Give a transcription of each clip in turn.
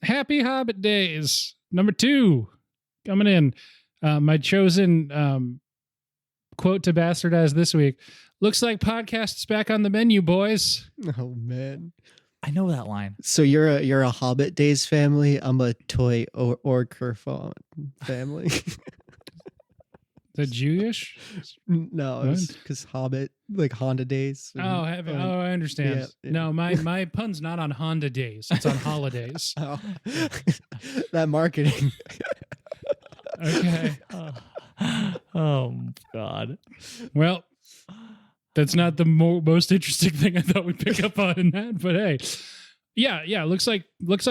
Happy Hobbit-days. Number 2 coming in. My chosen quote to bastardize this week. Looks like podcasts back on the menu, boys. Oh, man. I know that line. So you're a Hobbit-days family. I'm a toy Orker family. The Jewish? No, it's because Hobbit, like Honda days. I understand. Yeah. No, my pun's not on Honda days. It's on holidays. Oh. That marketing. Okay. Oh, God. Well, that's not the most interesting thing I thought we'd pick up on in that, but hey. Yeah, looks like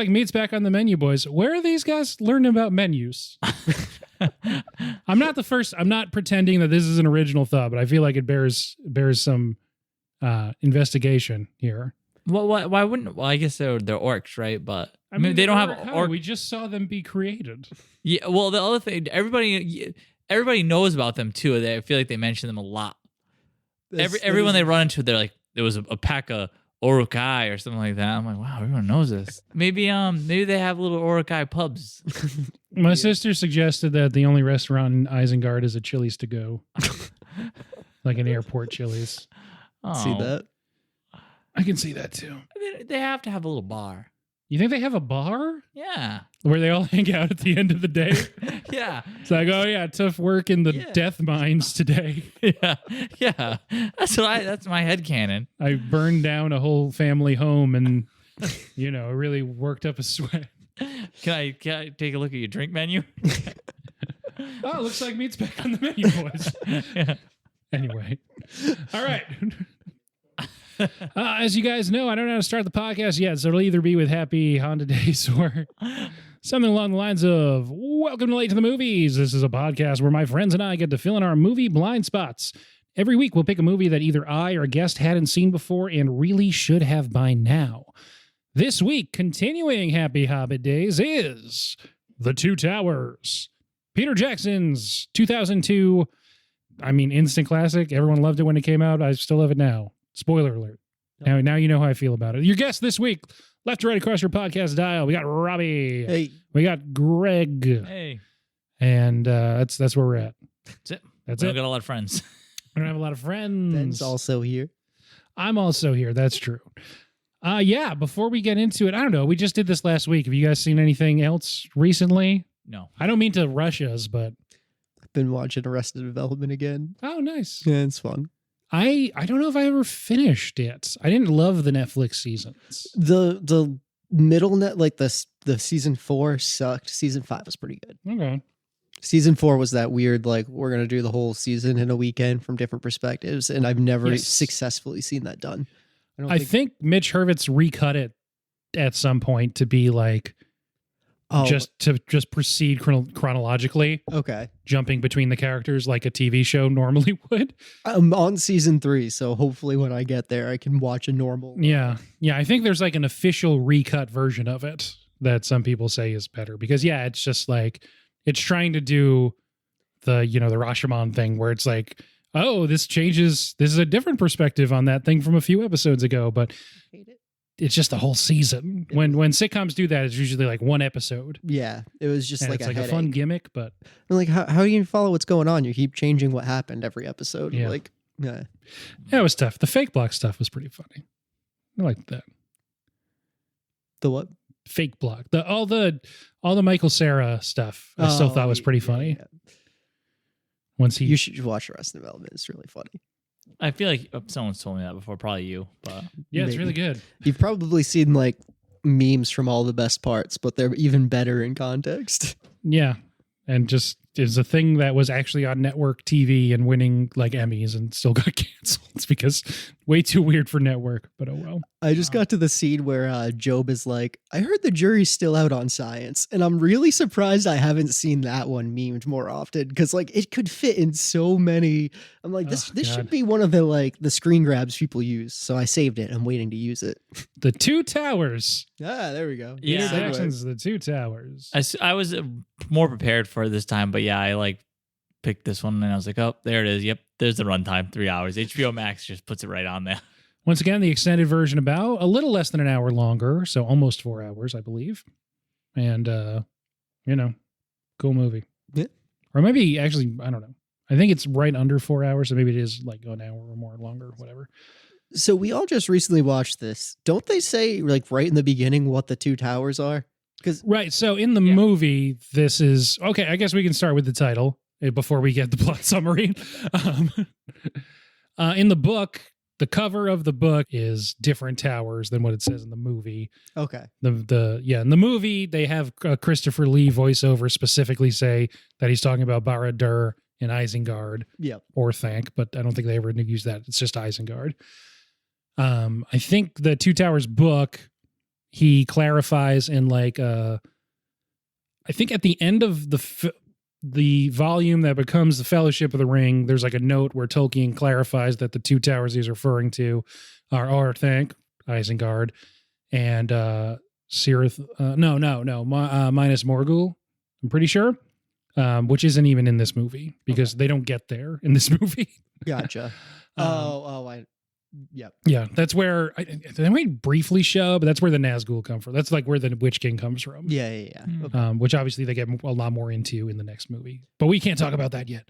meat's back on the menu, boys. Where are these guys learning about menus? I'm not pretending that this is an original thought, but I feel like it bears some investigation here. Well, why wouldn't? Well, I guess they're orcs, right? But I mean they don't have orcs. We just saw them be created. Yeah. Well, the other thing, everybody knows about them too. I feel like they mention them a lot. Everyone they run into, they're like, there was a pack of Urukai or something like that. I'm like, wow, everyone knows this. Maybe they have little Urukai pubs. My sister suggested that the only restaurant in Isengard is a Chili's to go, like an airport Chili's. Oh. See that? I can see that too. They have to have a little bar. You think they have a bar? Yeah. Where they all hang out at the end of the day? Yeah. It's like, oh yeah, tough work in the death mines today. Yeah. That's my headcanon. I burned down a whole family home and, really worked up a sweat. Can I take a look at your drink menu? Oh, looks like meat's back on the menu, boys. Yeah. Anyway. All right. As you guys know, I don't know how to start the podcast yet, so it'll either be with Happy Honda Days or something along the lines of Welcome to Late to the Movies. This is a podcast where my friends and I get to fill in our movie blind spots. Every week, we'll pick a movie that either I or a guest hadn't seen before and really should have by now. This week, continuing Happy Hobbit-days, is The Two Towers. Peter Jackson's 2002, instant classic. Everyone loved it when it came out. I still love it now. Spoiler alert. Now you know how I feel about it. Your guests this week, left to right across your podcast dial. We got Robbie. Hey. We got Greg. Hey. And that's where we're at. That's it. That's We it. don't got a lot of friends. I don't have a lot of friends. Ben's also here. I'm also here. That's true. Before we get into it, I don't know. We just did this last week. Have you guys seen anything else recently? No. I don't mean to rush us, but I've been watching Arrested Development again. oh, nice. Yeah, it's fun. I don't know if I ever finished it. I didn't love the Netflix seasons. The middle the season 4 sucked. Season 5 was pretty good. Okay. Season 4 was that weird, we're going to do the whole season in a weekend from different perspectives. And I've never successfully seen that done. I think Mitch Hurwitz recut it at some point to be just proceed chronologically. Okay. Jumping between the characters like a TV show normally would. I'm on season 3, so hopefully when I get there, I can watch a normal. Yeah. I think there's an official recut version of it that some people say is better because it's just it's trying to do the Rashomon thing where it's oh, this is a different perspective on that thing from a few episodes ago, but it's just the whole season. When sitcoms do that, it's usually one episode. Yeah, it was just it's a fun gimmick, but how do you follow what's going on? You keep changing what happened every episode. Yeah. Yeah, it was tough. The fake block stuff was pretty funny. I liked that. The what? Fake block. All the Michael Cera stuff. I still thought was pretty funny. Yeah. You should watch Arrested Development. It's really funny. I feel like someone's told me that before, probably you. But yeah, it's really good. You've probably seen memes from all the best parts, but they're even better in context. Yeah, and just is a thing that was actually on network TV and winning Emmys and still got canceled. It's because way too weird for network, but oh well. I just got to the scene where Job is like, I heard the jury's still out on science. And I'm really surprised I haven't seen that one memed more often because it could fit in so many. I'm like, this should be one of the screen grabs people use. So I saved it. I'm waiting to use it. The Two Towers. Ah, there we go. Yeah. Peter Jackson's The Two Towers. I was more prepared for it this time, but yeah, I picked this one and I was like, oh, there it is. Yep, there's the runtime, 3 hours. HBO Max just puts it right on there. Once again, the extended version about a little less than an hour longer, so almost 4 hours, I believe. And, cool movie. Yeah. Or maybe, actually, I don't know. I think it's right under 4 hours, so maybe it is like an hour or more longer, whatever. So we all just recently watched this. Don't they say, like, right in the beginning what the two towers are? Right. So in the movie, this is... Okay, I guess we can start with the title before we get the plot summary. In the book, the cover of the book is different towers than what it says in the movie. Okay. In the movie, they have Christopher Lee voiceover specifically say that he's talking about Barad-dûr and Isengard. Yep. Or Thank, but I don't think they ever use that. It's just Isengard. I think the Two Towers book, he clarifies in like I think at the end of the volume that becomes the Fellowship of the Ring, there's like a note where Tolkien clarifies that the two towers he's referring to are Thank, Isengard, and Cirith. Minus Morgul. I'm pretty sure, which isn't even in this movie because they don't get there in this movie. Gotcha. Yep. Yeah, that's where they might briefly show, but that's where the Nazgul come from. That's like where the Witch King comes from. Yeah. Okay. Which obviously they get a lot more into in the next movie, but we can't talk about that yet.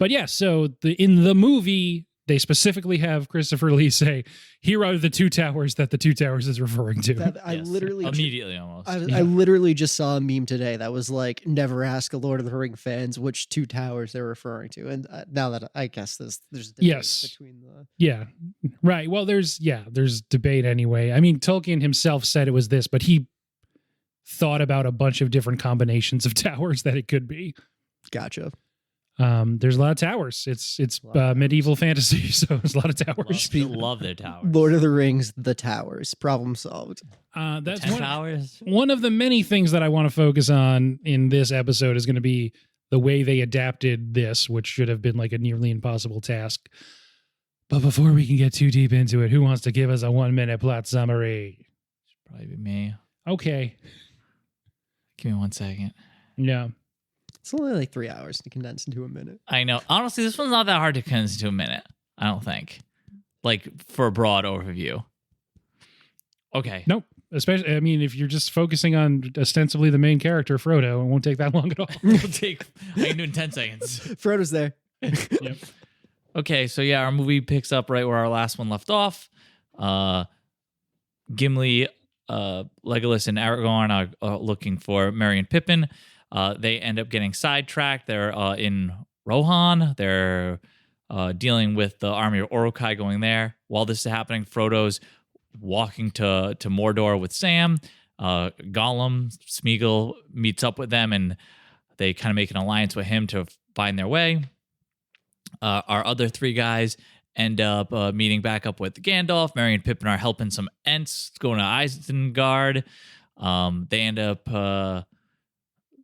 But yeah, so in the movie, they specifically have Christopher Lee say, "Here are the two towers that the Two Towers is referring to." I literally immediately almost. I literally just saw a meme today that was like, "Never ask a Lord of the Ring fans which two towers they're referring to." And now that I guess there's debate between the right. Well, there's debate anyway. I mean, Tolkien himself said it was this, but he thought about a bunch of different combinations of towers that it could be. Gotcha. There's a lot of towers. It's medieval fantasy, so there's a lot of towers. Love their towers. Lord of the Rings, the towers. Problem solved. That's towers. One of the many things that I want to focus on in this episode is going to be the way they adapted this, which should have been like a nearly impossible task. But before we can get too deep into it, who wants to give us a 1-minute plot summary? Should probably be me. Okay. Give me 1 second. Yeah. It's only like 3 hours to condense into a minute. I know. Honestly, this one's not that hard to condense into a minute. I don't think. Like for a broad overview. Okay. Nope. Especially, I mean, if you're just focusing on ostensibly the main character, Frodo, it won't take that long at all. I can do it in 10 seconds. Frodo's there. Yep. Okay, so yeah, our movie picks up right where our last one left off. Gimli, Legolas, and Aragorn are looking for Merry and Pippin. They end up getting sidetracked. They're in Rohan. They're dealing with the army of Uruk-hai going there. While this is happening, Frodo's walking to Mordor with Sam. Gollum, Smeagol meets up with them, and they kind of make an alliance with him to find their way. Our other three guys end up meeting back up with Gandalf. Merry and Pippin are helping some Ents going to Isengard. They end up...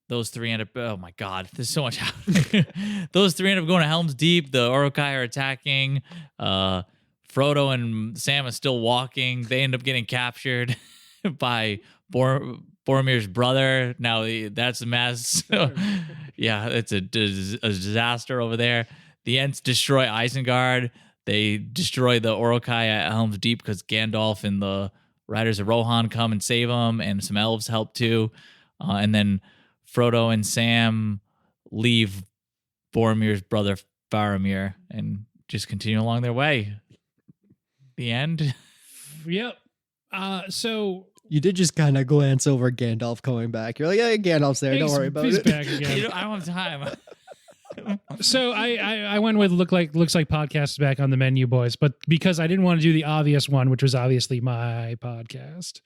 Those three end up... Oh, my God. There's so much happening. Those three end up going to Helm's Deep. The Uruk-hai are attacking. Frodo and Sam are still walking. They end up getting captured by Boromir's brother. Now, that's a mess. Yeah, it's a disaster over there. The Ents destroy Isengard. They destroy the Uruk-hai at Helm's Deep because Gandalf and the Riders of Rohan come and save them, and some elves help too. And then Frodo and Sam leave Boromir's brother Faramir and just continue along their way. The end. Yep. So you did just kind of glance over Gandalf coming back. You're like, yeah, Gandalf's there. Don't worry about he's it. Back again. I don't have time. So I went with looks like podcast is back on the menu, boys. But because I didn't want to do the obvious one, which was obviously my podcast,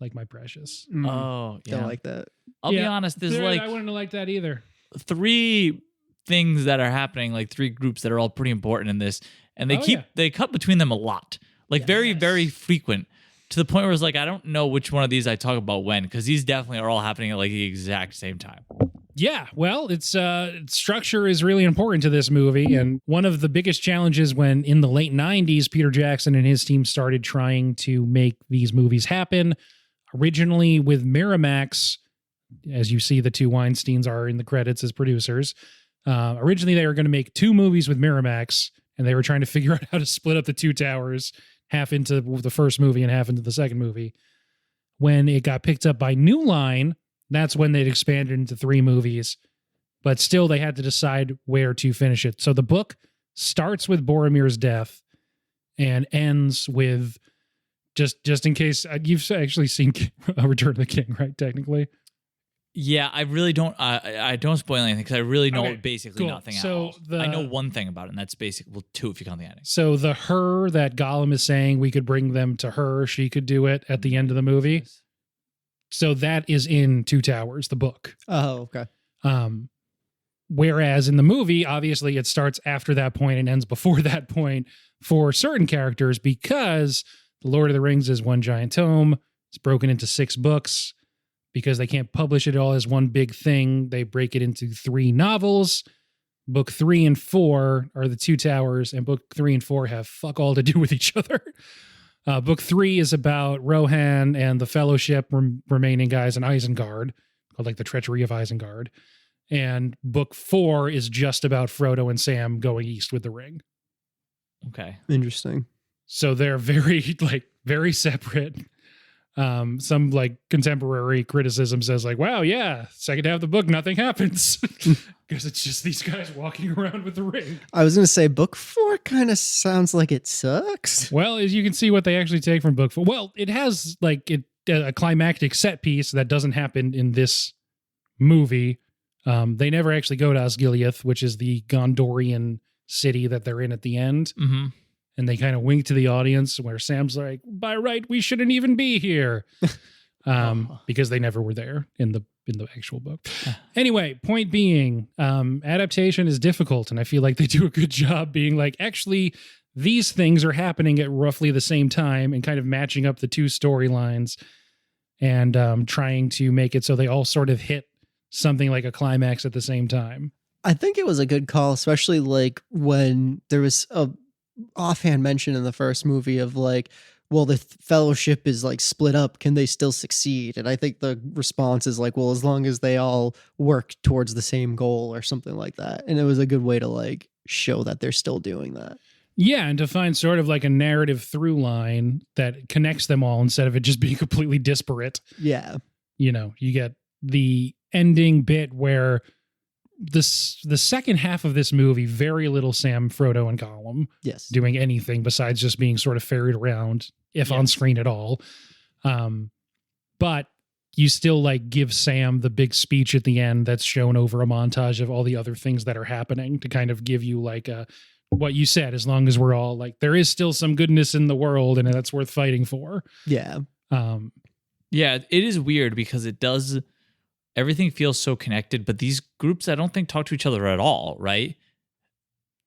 like my precious. Oh, yeah. Don't like that. I'll be honest. There's I wouldn't have liked that either. 3 things that are happening, like 3 groups that are all pretty important in this, and they cut between them a lot, like very, very frequent, to the point where it's like I don't know which one of these I talk about when, because these definitely are all happening at like the exact same time. Yeah, well, it's structure is really important to this movie, and one of the biggest challenges when in the late 90s, Peter Jackson and his team started trying to make these movies happen. Originally with Miramax, as you see, the 2 Weinsteins are in the credits as producers. Originally, they were going to make 2 movies with Miramax, and they were trying to figure out how to split up the 2 towers, half into the first movie and half into the second movie. When it got picked up by New Line, That's when they'd expanded into 3 movies. But still, they had to decide where to finish it. So the book starts with Boromir's death and ends with, just in case, you've actually seen Return of the King, right? Technically. Yeah, I really don't. I don't spoil anything because I really know Okay, basically cool. nothing at So all. I know one thing about it, and that's basically 2 if you count the ending. So the her that Gollum is saying we could bring them to her, she could do it at the end of the movie. So that is in Two Towers, the book. Oh, okay. Whereas in the movie, obviously it starts after that point and ends before that point for certain characters because The Lord of the Rings is one giant tome. It's broken into 6 books. Because they can't publish it all as one big thing, they break it into 3 novels. Book 3 and 4 are the Two Towers, and book 3 and 4 have fuck all to do with each other. Book 3 is about Rohan and the Fellowship remaining guys in Isengard, called like the Treachery of Isengard. And book 4 is just about Frodo and Sam going east with the ring. Okay. Interesting. So they're very separate. Some like contemporary criticism says like, wow, yeah, second half of the book, nothing happens because it's just these guys walking around with the ring. I was going to say book 4 kind of sounds like it sucks. Well, as you can see what they actually take from book 4. Well, it has like a climactic set piece that doesn't happen in this movie. They never actually go to Osgiliath, which is the Gondorian city that they're in at the end. Mm-hmm. And they kind of wink to the audience where Sam's like, by right, we shouldn't even be here. Because they never were there in the actual book. Anyway, point being, adaptation is difficult. And I feel like they do a good job being like, actually, these things are happening at roughly the same time and kind of matching up the 2 storylines and trying to make it so they all sort of hit something like a climax at the same time. I think it was a good call, especially like when there was a offhand mention in the first movie of like, well, the Fellowship is like split up. Can they still succeed? And I think the response is like, well, as long as they all work towards the same goal or something like that. And it was a good way to like show that they're still doing that. Yeah, and to find sort of like a narrative through line that connects them all instead of it just being completely disparate. Yeah. You know, you get the ending bit where the second half of this movie, very little Sam, Frodo, and Gollum doing anything besides just being sort of ferried around, if on screen at all. But you still like give Sam the big speech at the end that's shown over a montage of all the other things that are happening to kind of give you like what you said, as long as we're all like, there is still some goodness in the world and that's worth fighting for. Yeah. Yeah, it is weird because it does... Everything feels so connected, but these groups I don't think talk to each other at all, right?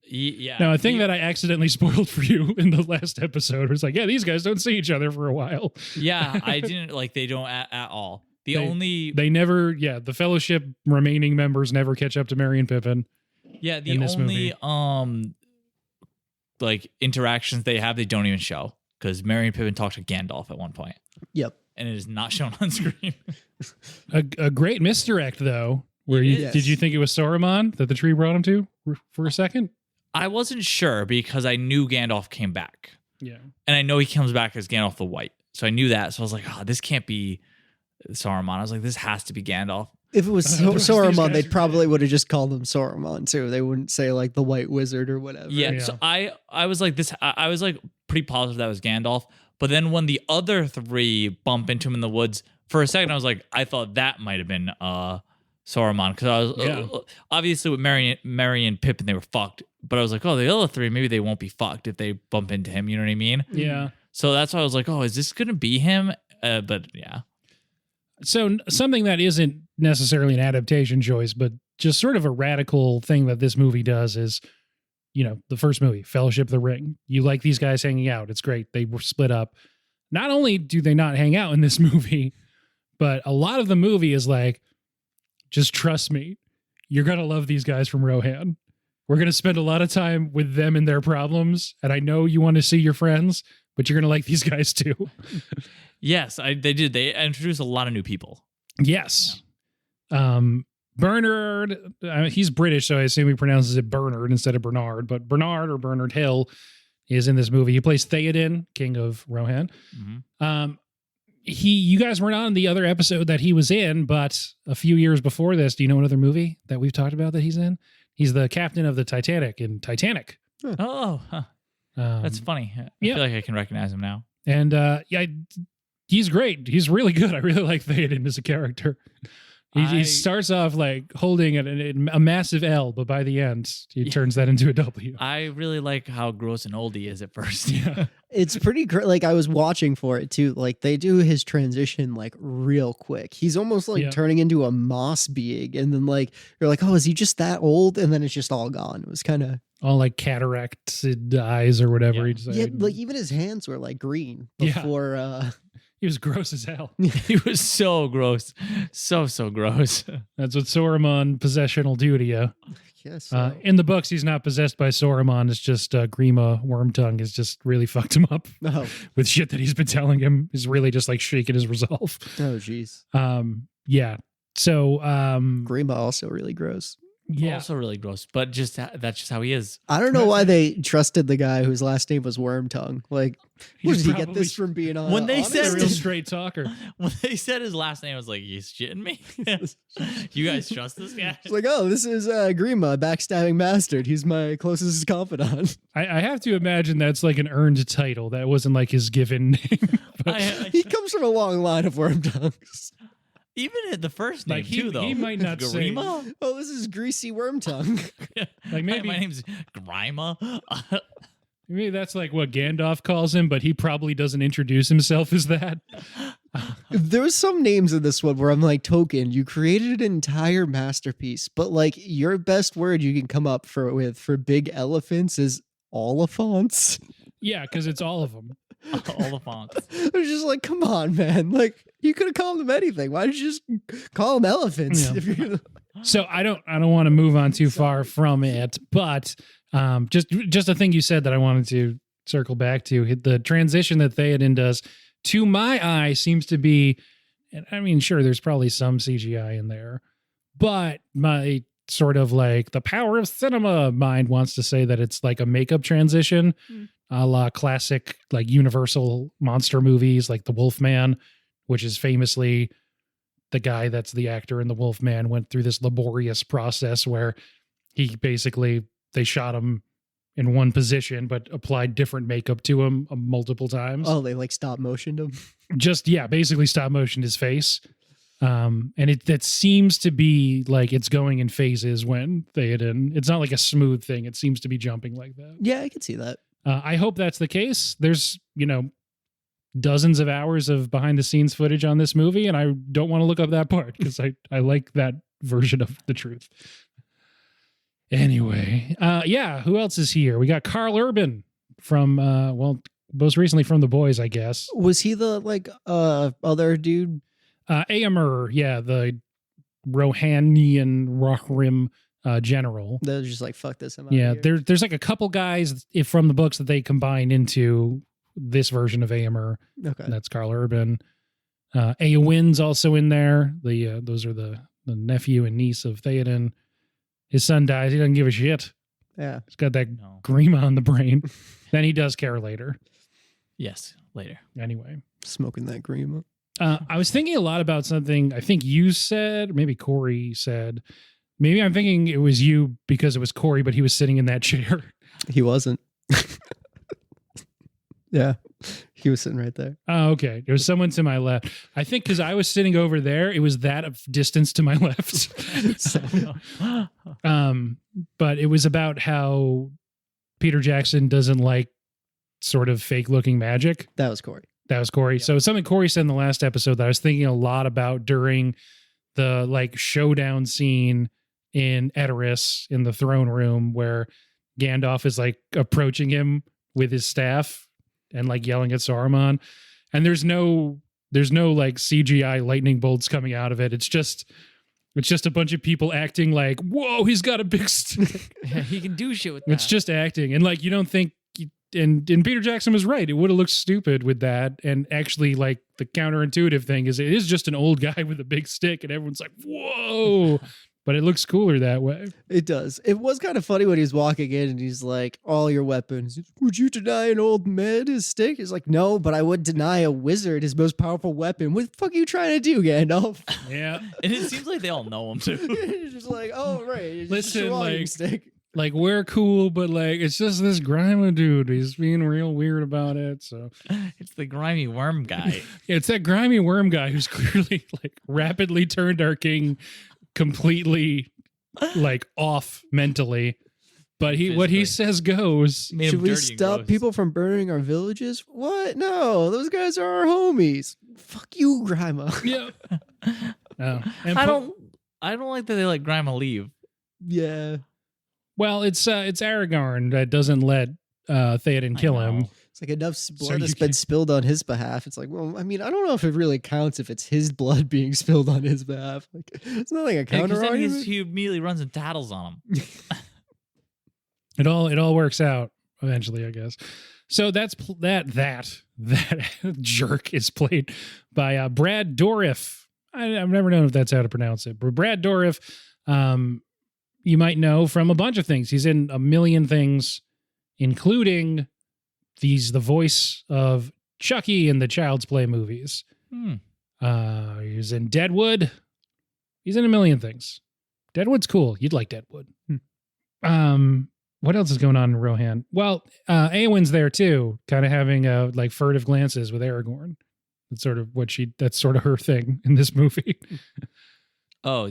Yeah. No, a thing that I accidentally spoiled for you in the last episode was like, yeah, these guys don't see each other for a while. Yeah, I didn't like they don't at all. They never, the Fellowship remaining members never catch up to Merry and Pippin. Yeah, the only like interactions they have, they don't even show because Merry and Pippin talk to Gandalf at one point. Yep. And it is not shown on screen. a great misdirect, though, where did you think it was Saruman that the tree brought him to for a second? I wasn't sure because I knew Gandalf came back. Yeah. And I know he comes back as Gandalf the White. So I knew that. So I was like, oh, this can't be Saruman. I was like, this has to be Gandalf. If it was Saruman, they probably would have just called him Saruman too. They wouldn't say like the White Wizard or whatever. Yeah. So I was like this. I was like pretty positive that was Gandalf. But then when the other 3 bump into him in the woods, for a second I was like, I thought that might have been Saruman because I was obviously with Merry and Pippin they were fucked. But I was like, oh, the other 3 maybe they won't be fucked if they bump into him. You know what I mean? Yeah. So that's why I was like, oh, is this gonna be him? But yeah. So something that isn't necessarily an adaptation choice, but just sort of a radical thing that this movie does is, you know, the first movie, Fellowship of the Ring. You like these guys hanging out. It's great. They were split up. Not only do they not hang out in this movie, but a lot of the movie is like, just trust me. You're going to love these guys from Rohan. We're going to spend a lot of time with them and their problems. And I know you want to see your friends, but you're going to like these guys too. Yes, they did. They introduced a lot of new people. Yes. Yeah. Bernard, he's British, so I assume he pronounces it Bernard instead of Bernard, but Bernard or Bernard Hill is in this movie. He plays Theoden, King of Rohan. Mm-hmm. you guys weren't on the other episode that he was in, but a few years before this, do you know another movie that we've talked about that he's in? He's the captain of the Titanic in Titanic. Oh, huh. That's funny. I feel like I can recognize him now. And yeah, he's great. He's really good. I really like Theoden as a character. He starts off like holding a massive L, but by the end, he turns that into a W. I really like how gross and old he is at first. Yeah. It's pretty great. Like I was watching for it too. Like they do his transition like real quick. He's almost like turning into a moss being, and then like you're like, oh, is he just that old? And then it's just all gone. It was kind of all like cataracted eyes or whatever. Yeah, like even his hands were like green before. He was gross as hell. He was so gross. So gross. That's what Saruman possession will do to you. Yes. In the books, he's not possessed by Saruman. It's just Grima Wormtongue has just really fucked him up with shit that he's been telling him. Is really just like shaking his resolve. Oh, jeez. Yeah. So Grima also really gross. Yeah. Also really gross, but that's just how he is. I don't know why they trusted the guy whose last name was Wormtongue. Like, where did he get this from being on? When they said a real straight talker. When they said his last name, I was like, "You shitting me? You guys trust this guy?" It's like, oh, this is Grima, backstabbing bastard. He's my closest confidant. I have to imagine that's like an earned title. That wasn't like his given name. He comes from a long line of Wormtongues. Even at the first name, like too, though. He might not say. Oh, this is Greasy Wormtongue. Like maybe my name's Grima. Maybe that's like what Gandalf calls him, but he probably doesn't introduce himself as that. There's some names in this one where I'm like, Token, you created an entire masterpiece, but like your best word you can come up for big elephants is Oliphants. Yeah, because it's all of them. Oliphants. They're just like, come on, man. Like, you could have called them anything. Why did you just call them elephants? Yeah. If you're gonna... So I don't want to move on too far from it, but just a thing you said that I wanted to circle back to. The transition that Theoden does, to my eye, seems to be, and I mean, sure, there's probably some CGI in there, but my sort of like the power of cinema mind wants to say that it's like a makeup transition, a la classic like Universal monster movies like The Wolfman, which is famously the guy that's the actor in The Wolfman went through this laborious process where he basically, they shot him in one position but applied different makeup to him multiple times. Oh, they like stop motioned him? Just, yeah, basically stop motioned his face. And that seems to be like it's going in phases when Theoden, it's not like a smooth thing. It seems to be jumping like that. Yeah, I can see that. I hope that's the case. There's, dozens of hours of behind the scenes footage on this movie, and I don't want to look up that part because I like that version of the truth. Anyway, who else is here? We got Karl Urban from, most recently from The Boys, I guess. Was he the like other dude? Aemir, the Rohanian Rohirrim general. They're just like, fuck this. I'm out Yeah, of here. there's like a couple guys from the books that they combine into this version of Aemir. Okay. That's Karl Urban. Eowyn's also in there. Those are the nephew and niece of Theoden. His son dies. He doesn't give a shit. Yeah. He's got that Grima on the brain. Then he does care later. Yes, later. Anyway. Smoking that Grima. I was thinking a lot about something I think you said, maybe Corey said. Maybe I'm thinking it was you because it was Corey, but he was sitting in that chair. He wasn't. Yeah. He was sitting right there. Oh, okay. It was someone to my left. I think because I was sitting over there, it was that of distance to my left. But it was about how Peter Jackson doesn't like sort of fake looking magic. That was Corey. That was Corey. Yeah. So something Corey said in the last episode that I was thinking a lot about during the like showdown scene in Edoras in the throne room where Gandalf is like approaching him with his staff and like yelling at Saruman. And there's no like CGI lightning bolts coming out of it. It's just a bunch of people acting like, whoa, he's got a big stick. Yeah, he can do shit with that. It's just acting. And like, you don't think, and Peter Jackson was right. It would have looked stupid with that. And actually, like, the counterintuitive thing is it is just an old guy with a big stick, and everyone's like, whoa. but it looks cooler that way. It does. It was kind of funny when he was walking in and he's like, all your weapons. Would you deny an old man his stick? He's like, no, but I would deny a wizard his most powerful weapon. What the fuck are you trying to do, Gandalf? Yeah. And it seems like they all know him too. It's just like, oh, right. It's just Listen, a walking like- stick. Like, we're cool, but like, it's just this grimy dude. He's being real weird about it. So It's the grimy worm guy. yeah, it's that grimy worm guy who's clearly like rapidly turned our king completely like off mentally. But what he says goes. Made him Should we dirty and stop gross. people from burning our villages? What? No, those guys are our homies. Fuck you, Grima. Yeah. Oh. And I don't like that they let Grima leave. Yeah. Well, it's Aragorn that doesn't let Theoden kill I him. know. It's like enough blood you has been can't- spilled on his behalf. It's like, well, I mean, I don't know if it really counts if it's his blood being spilled on his behalf. Like, it's not like a Yeah, 'cause counter then argument. he immediately runs and tattles on him. It all works out eventually, I guess. So that's that jerk is played by Brad Dourif. I've never known if that's how to pronounce it, but Brad Dourif, you might know from a bunch of things. He's in a million things, including the voice of Chucky in the Child's Play movies. He's in Deadwood. He's in a million things. Deadwood's cool. You'd like Deadwood. What else is going on in Rohan? Well, Eowyn's there too, kind of having like furtive glances with Aragorn. That's sort of her thing in this movie. Oh,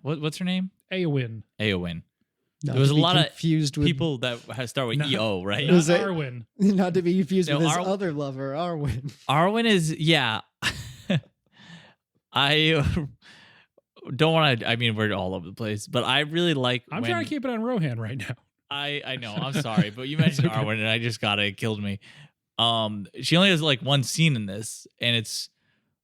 what's her name? Eowyn. Eowyn. Not There was to a be lot of confused with People that start with No. EO, right? It was Not a- Arwen. not to be confused No, with his Ar- other lover, Arwen. Arwen is, yeah. I don't want to, I mean, we're all over the place, but I really like I'm when, trying to keep it on Rohan right now. I know, I'm sorry, but you mentioned It's okay. Arwen and I just got it. It killed me. She only has like one scene in this, and it's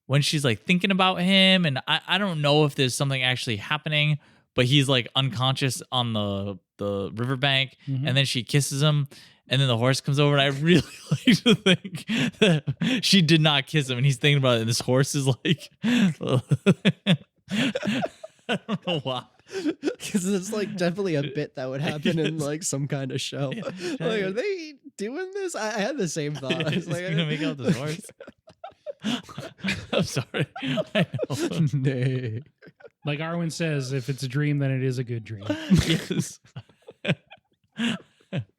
when she's like thinking about him, and I don't know if there's something actually happening, but he's like unconscious on the riverbank, Mhm. and then she kisses him, and then the horse comes over, and I really like to think that she did not kiss him, and he's thinking about it, and this horse is like, I don't know why. Because it's like definitely a bit that would happen in like some kind of show. Yeah. Like, are they doing this? I had the same thought. I was Is like, he gonna make out with this horse? I'm sorry. I know. Nay. Like Arwen says, if it's a dream, then it is a good dream. Yes.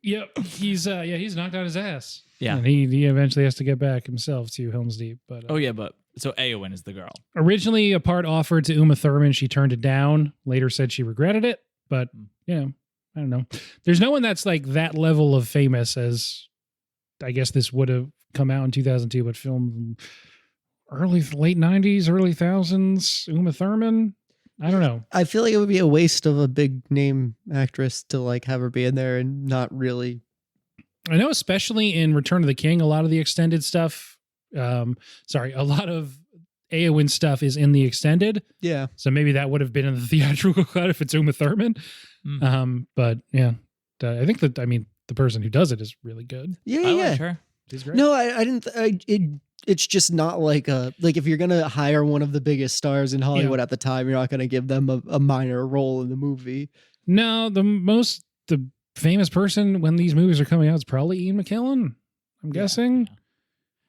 Yep. He's knocked out his ass. Yeah. And he eventually has to get back himself to Helm's Deep. But Oh yeah, but so Eowyn is the girl. originally a part offered to Uma Thurman. She turned it down. Later said she regretted it. But, you know, I don't know. There's no one that's like that level of famous as I guess this would have come out in 2002, but filmed late 90s, early thousands. Uma Thurman. I don't know. I feel like it would be a waste of a big name actress to like have her be in there and not really. I know, especially in Return of the King, a lot of the extended stuff. A lot of Eowyn stuff is in the extended. Yeah. So maybe that would have been in the theatrical cut if it's Uma Thurman. But yeah, I think the person who does it is really good. Yeah. I Yeah. liked her. She's great. No, I didn't. It's just not like if you're gonna hire one of the biggest stars in Hollywood at the time, you're not gonna give them a minor role in the movie. No, the famous person when these movies are coming out is probably Ian McKellen, I'm guessing. Yeah.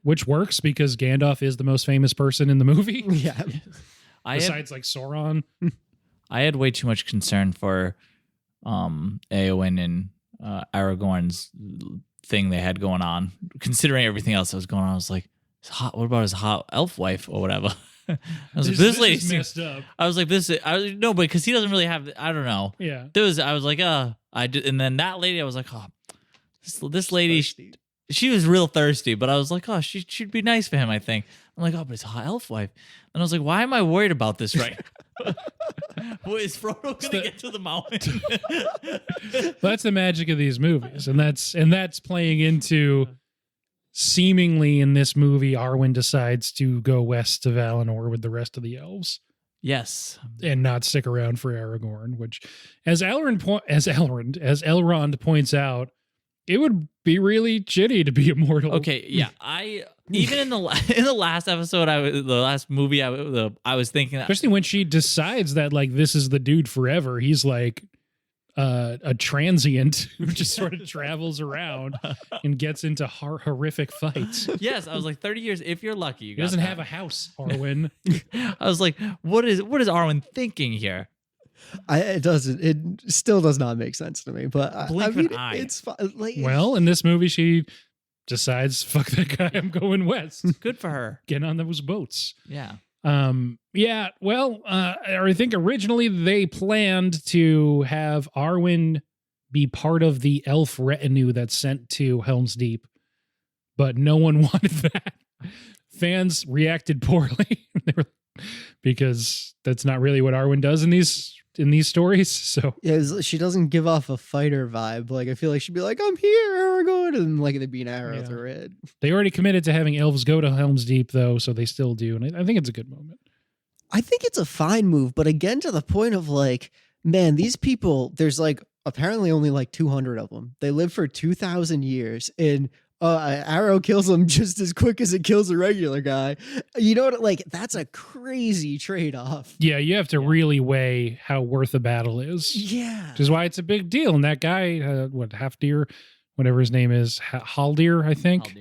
Which works because Gandalf is the most famous person in the movie. Yeah. Besides like Sauron. I had way too much concern for Eowyn and Aragorn's thing they had going on. Considering everything else that was going on, I was like, what about his hot elf wife or whatever? I was like, this lady is seems, messed up. I was like, no, but because he doesn't really have, I don't know. Yeah. I was like, I did, and then that lady, I was like, oh, this lady, she was real thirsty, but I was like, oh, she'd be nice for him, I think. I'm like, oh, but it's a hot elf wife. And I was like, why am I worried about this right now? Well, is Frodo going to get to the mountain? That's the magic of these movies. And that's playing into seemingly in this movie, Arwen decides to go west to Valinor with the rest of the elves. Yes. And not stick around for Aragorn, which as Elrond points out, it would be really shitty to be immortal. Okay, yeah. Even in the last episode, the last movie, I was thinking that, especially when she decides that like this is the dude forever. He's like a transient who just sort of travels around and gets into horrific fights. Yes, I was like 30 years if you're lucky. He doesn't have a house, Arwen. I was like, what is Arwen thinking here? It still does not make sense to me, but I mean, it's fine. Like, well, in this movie, she decides, fuck that guy, I'm going west. Good for her. Get on those boats. Yeah. Yeah, well, I think originally they planned to have Arwen be part of the elf retinue that's sent to Helm's Deep, but no one wanted that. Fans reacted poorly because that's not really what Arwen does in these stories. So yeah, she doesn't give off a fighter vibe. Like I feel like she'd be like, "I'm here, Aragorn," and like they'd be an arrow through it. They already committed to having elves go to Helm's Deep, though, so they still do, and I think it's a good moment. I think it's a fine move, but again, to the point of like, man, these people, there's like apparently only like 200 of them. They live for 2,000 years, and an arrow kills them just as quick as it kills a regular guy. You know what? Like, that's a crazy trade-off. Yeah, you have to really weigh how worth the battle is. Yeah. Which is why it's a big deal. And that guy, Halfdeer, whatever his name is, Haldir, I think.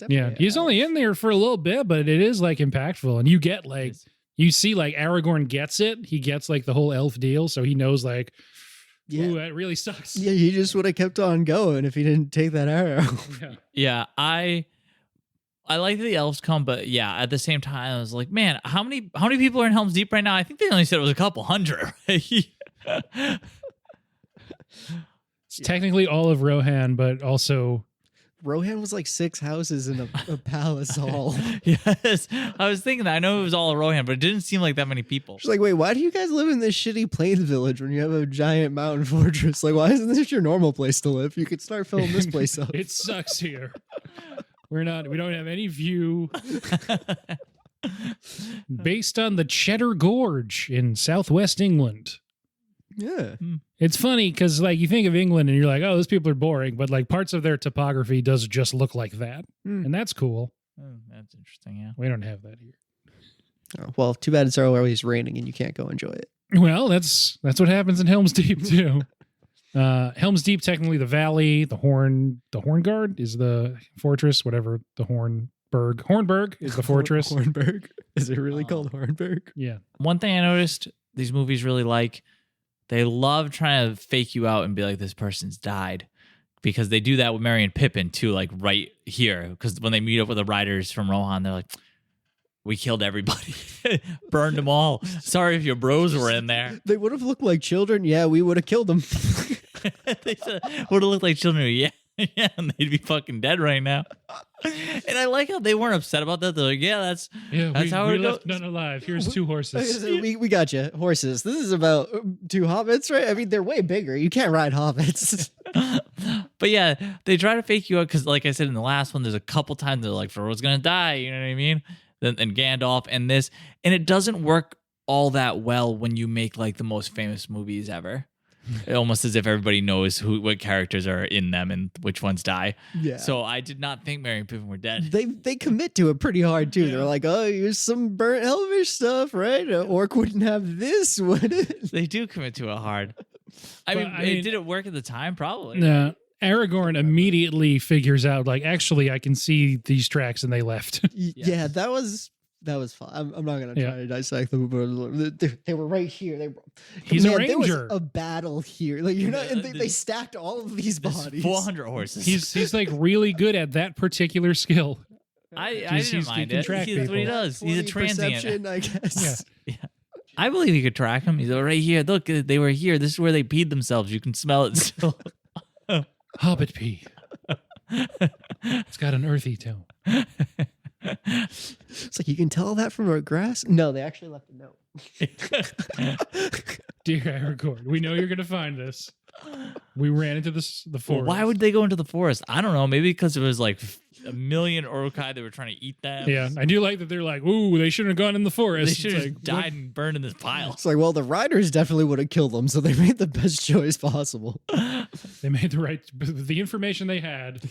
Yeah, he's only in there for a little bit, but it is like impactful. And you get like, you see like Aragorn gets it. He gets like the whole elf deal. So he knows like, ooh, that really sucks. Yeah, he just would have kept on going if he didn't take that arrow. Yeah, I like that the elves come, but yeah, at the same time, I was like, man, how many people are in Helm's Deep right now? I think they only said it was a couple hundred. It's technically all of Rohan, but also Rohan was like 6 houses in a palace hall. Yes, I was thinking that. I know it was all Rohan, but it didn't seem like that many people. She's like, wait, why do you guys live in this shitty plains village when you have a giant mountain fortress? Like, why isn't this your normal place to live? You could start filling this place up. It sucks here. We don't have any view. Based on the Cheddar Gorge in southwest England. Yeah. It's funny because like you think of England and you're like, oh, those people are boring, but like parts of their topography does just look like that. And that's cool. Oh, that's interesting, yeah. We don't have that here. Oh, well, too bad it's always raining and you can't go enjoy it. Well, that's what happens in Helm's Deep too. Helm's Deep, technically the valley, the Hornguard is the fortress, whatever the Hornburg is the fortress. Hornburg? Is it really called Hornburg? Yeah. One thing I noticed these movies really like, they love trying to fake you out and be like, this person's died. Because they do that with Merry and Pippin too, like right here. Because when they meet up with the riders from Rohan, they're like, we killed everybody. Burned them all. Sorry if your bros were in there. They would have looked like children. Yeah, we would have killed them. They would have looked like children. Yeah, and they'd be fucking dead right now. And I like how they weren't upset about that. They're like, yeah, that's how we it left goes. none alive. Here's 2 horses. We got you. Horses. This is about 2 hobbits, right? I mean, they're way bigger. You can't ride hobbits. But yeah, they try to fake you out because, like I said in the last one, there's a couple times they're like, Frodo's gonna die. You know what I mean? And Gandalf and this, and it doesn't work all that well when you make like the most famous movies ever. Almost as if everybody knows what characters are in them and which ones die. Yeah. So I did not think Merry and Pippin were dead. They commit to it pretty hard too. Yeah. They're like, oh, here's some burnt elvish stuff, right? An orc wouldn't have this, would it? They do commit to it hard. I mean, did it work at the time? Probably. No. Aragorn immediately figures out, like, actually, I can see these tracks, and they left. Yeah, that was fun. I'm not gonna try to dissect them, but they were right here. He's a ranger. There was a battle here. Like you're not. And they stacked all of these bodies. 400 horses. He's like really good at that particular skill. I didn't mind it. That's what he does. He's a transient, I guess. Yeah. I believe he could track him. He's right here. Look, they were here. This is where they peed themselves. You can smell it still. Hobbit pee. It's got an earthy tone. It's like, you can tell that from a grass? No, they actually left a note. Dear Aragorn, we know you're going to find this. We ran into the forest. Well, why would they go into the forest? I don't know. Maybe because it was like a million Uruk-hai that were trying to eat them. Yeah, I do like that they're like, ooh, they shouldn't have gone in the forest. They should have died and burned in this pile. It's like, well, the riders definitely would have killed them, so they made the best choice possible. They made the information they had,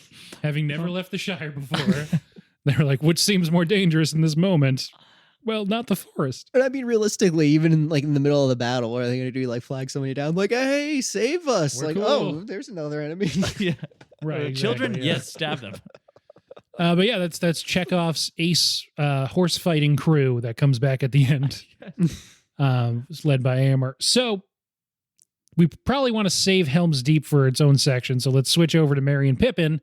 having never left the Shire before. They were like, which seems more dangerous in this moment? Well, not the forest. And I mean, realistically, even in the middle of the battle, what are they going to do? Like flag somebody down? Like, hey, save us! We're like, cool. oh, there's another enemy. Yeah. Right. Children, exactly, yeah. yes, stab them. But yeah, that's Chekhov's ace horse fighting crew that comes back at the end. It's led by Amber. So we probably want to save Helm's Deep for its own section. So let's switch over to Merry and Pippin.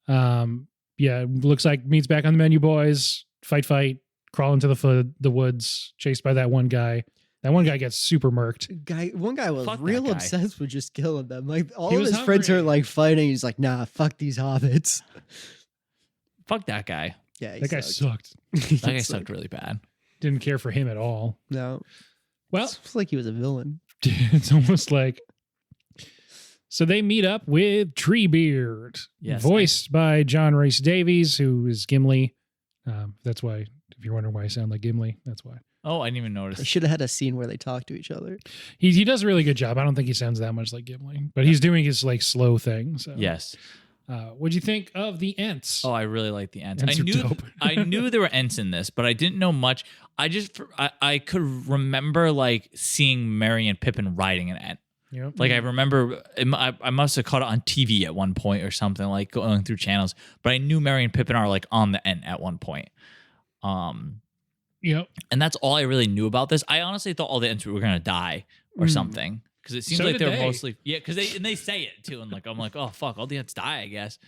Looks like meets back on the menu, boys. Fight. Crawl into the woods, chased by that one guy. That one guy gets super murked. One guy was Fuck real that guy. obsessed with just killing them. Like all He of was his friends hungry. are like fighting. He's like, nah, fuck these hobbits. Fuck that guy. Yeah, he That guy sucked. sucked. He That guy sucked. sucked really bad. Didn't care for him at all. No, Well, it's like he was a villain. it's almost like. So they meet up with Treebeard, Yes, voiced by John Rhys-Davies, who is Gimli. That's why, if you're wondering why I sound like Gimli, that's why. Oh, I didn't even I notice. should have had a scene where they talk to each other. He does a really good job. I don't think he sounds that much like Gimli, but he's doing his like slow thing. So Yes. What'd you think of the Ents? Oh, I really like the Ents. Ents are dope. I knew there were Ents in this, but I didn't know much. I could remember like seeing Merry and Pippin riding an Ent. Yep. Like I remember, I must have caught it on TV at one point or something, like going through channels. But I knew Merry and Pippin are like on the Ent at one point. Yep. And that's all I really knew about this. I honestly thought all the Ents were gonna die or something, because it seems So like did they're they. mostly because they say it too, and like I'm like, oh fuck, all the Ents die, I guess.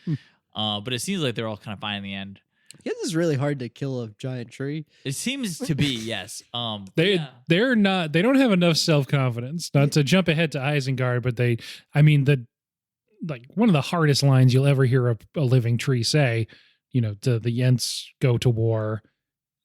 But it seems like they're all kind of fine in the end. Yeah, this is really hard to kill a giant tree. It seems to be, yes. They don't have enough self-confidence. Not to jump ahead to Isengard, but one of the hardest lines you'll ever hear a living tree say, the Ents go to war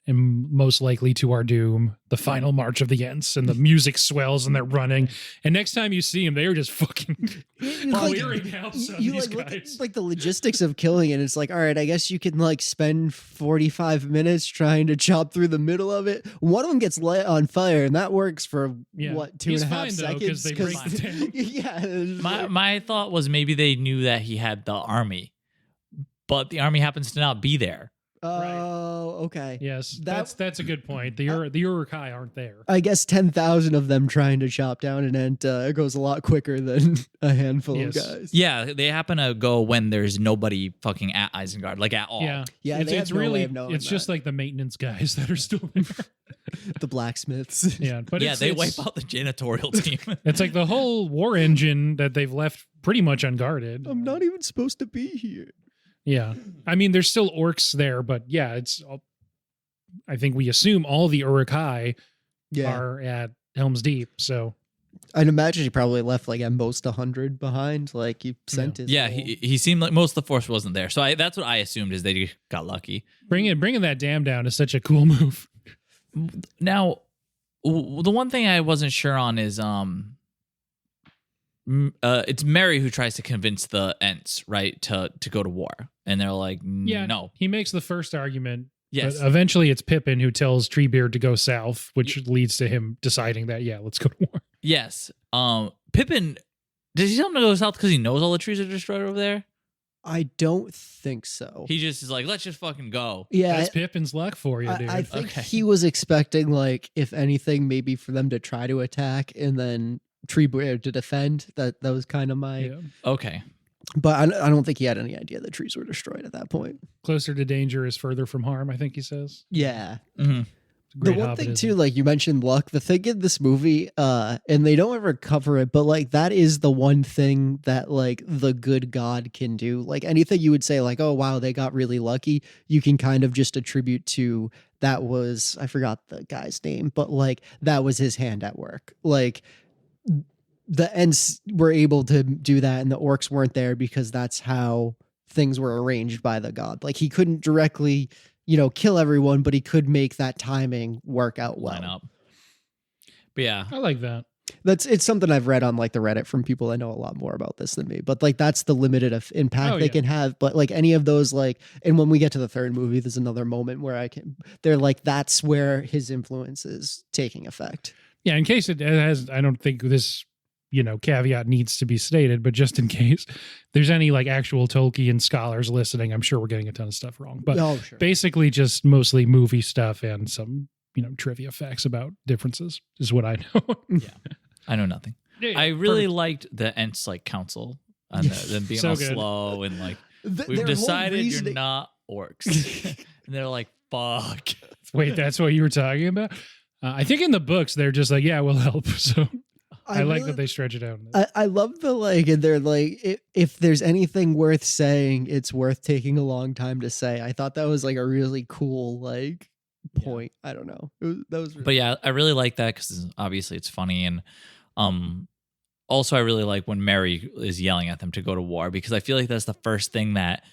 and most likely to our doom, the final march of the Ents, and the music swells and they're running. And next time you see them, they are just fucking clearing out some of You these look guys. at like the logistics of killing it. It's like, all right, I guess you can like spend 45 minutes trying to chop through the middle of it. One of them gets lit on fire, and that works for Yeah. what, He's 2.5 fine, though, 'cause seconds? they break the tank. Yeah, it's like- my thought was maybe they knew that he had the army, but the army happens to not be there. Oh, okay. Yes, That- that's a good point. The Uruk-hai aren't there. I guess 10,000 of them trying to chop down an ent goes a lot quicker than a handful Yes. of guys. Yeah, they happen to go when there's nobody fucking at Isengard, like at all. Yeah, Yeah, It's, they it's have no way really of knowing it's just that. like the maintenance guys that are still there. The blacksmiths. Yeah, but Yeah, they wipe out the janitorial team. It's like the whole war engine that they've left pretty much unguarded. I'm not even supposed to be here. Yeah, I mean, there's still orcs there, but yeah, I think we assume all the Uruk-hai Yeah. are at Helm's Deep. So I'd imagine he probably left like at most 100 behind. Like he sent his. Yeah, whole- he seemed like most of the force wasn't there. So that's what I assumed, is they got lucky. bringing that dam down is such a cool move. Now, the one thing I wasn't sure on is it's Merry who tries to convince the Ents, right, to go to war, and they're like, Yeah, no, he makes the first argument. yes, But eventually it's Pippin who tells Treebeard to go south, which leads to him deciding that, yeah, let's go to war. yes. Pippin, does he tell him to go south because he knows all the trees are destroyed over there? I don't think so. He just is like, let's just fucking go. Yeah. That's Pippin's luck for you, dude. I think Okay. he was expecting, like, if anything, maybe for them to try to attack and then Treebeard to defend. That was kind of my. Yeah. Okay. But I don't think he had any idea the trees were destroyed at that point. Closer to danger is further from harm, I think he says. Yeah. Mm-hmm. The Great one thing Hobbitism. too, like you mentioned luck, the thing in this movie, and they don't ever cover it, but like that is the one thing that like the good God can do. Like anything you would say, like, oh wow, they got really lucky, you can kind of just attribute to that was, I forgot the guy's name, but like that was his hand at work. Like the Ents were able to do that and the orcs weren't there because that's how things were arranged by the god. Like he couldn't directly, kill everyone, but he could make that timing work out well. Line up. But yeah, I like that. It's something I've read on like the Reddit from people that know a lot more about this than me, but like that's the limited impact Oh, they yeah. can have. But like any of those, like, and when we get to the third movie, there's another moment where they're like, that's where his influence is taking effect. Yeah, in case it has, I don't think this caveat needs to be stated, but just in case there's any like actual Tolkien scholars listening, I'm sure we're getting a ton of stuff wrong. But Sure. basically just mostly movie stuff and some, trivia facts about differences is what I know. Yeah. I know nothing. Yeah, I really perfect. liked the Ents like council and them being So all good. slow and like Their we've whole decided reasoning- you're not orcs. And they're like, fuck. Wait, that's what you were talking about? I think in the books, they're just like, yeah, we'll help. So I like really- that they stretch it out. I love the like, and they're like, if there's anything worth saying, it's worth taking a long time to say. I thought that was like a really cool like point. I don't know. That was really But yeah, I really like that because obviously it's funny. And also I really like when Merry is yelling at them to go to war because I feel like that's the first thing that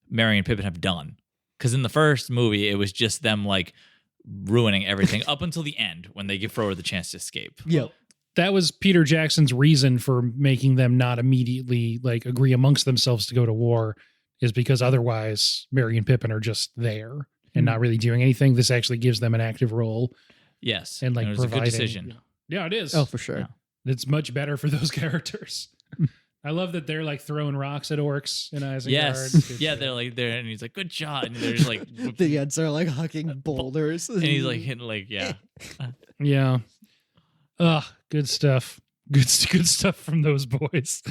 Merry and Pippin have done. Because in the first movie, it was just them like ruining everything up until the end when they give Frodo the chance to escape. Yep. That was Peter Jackson's reason for making them not immediately like agree amongst themselves to go to war, is because otherwise Merry and Pippin are just there and not really doing anything. This actually gives them an active role Yes. and like it was a providing. good decision. Yeah, it is. Oh, for sure. Yeah. It's much better for those characters. I love that they're like throwing rocks at orcs in Isengard. Yes. Yeah, they're like there, and he's like, "Good shot," and they're just like, The Ents are like hucking boulders, and he's like hitting like, yeah, Yeah. Ugh, good stuff. Good stuff from those boys.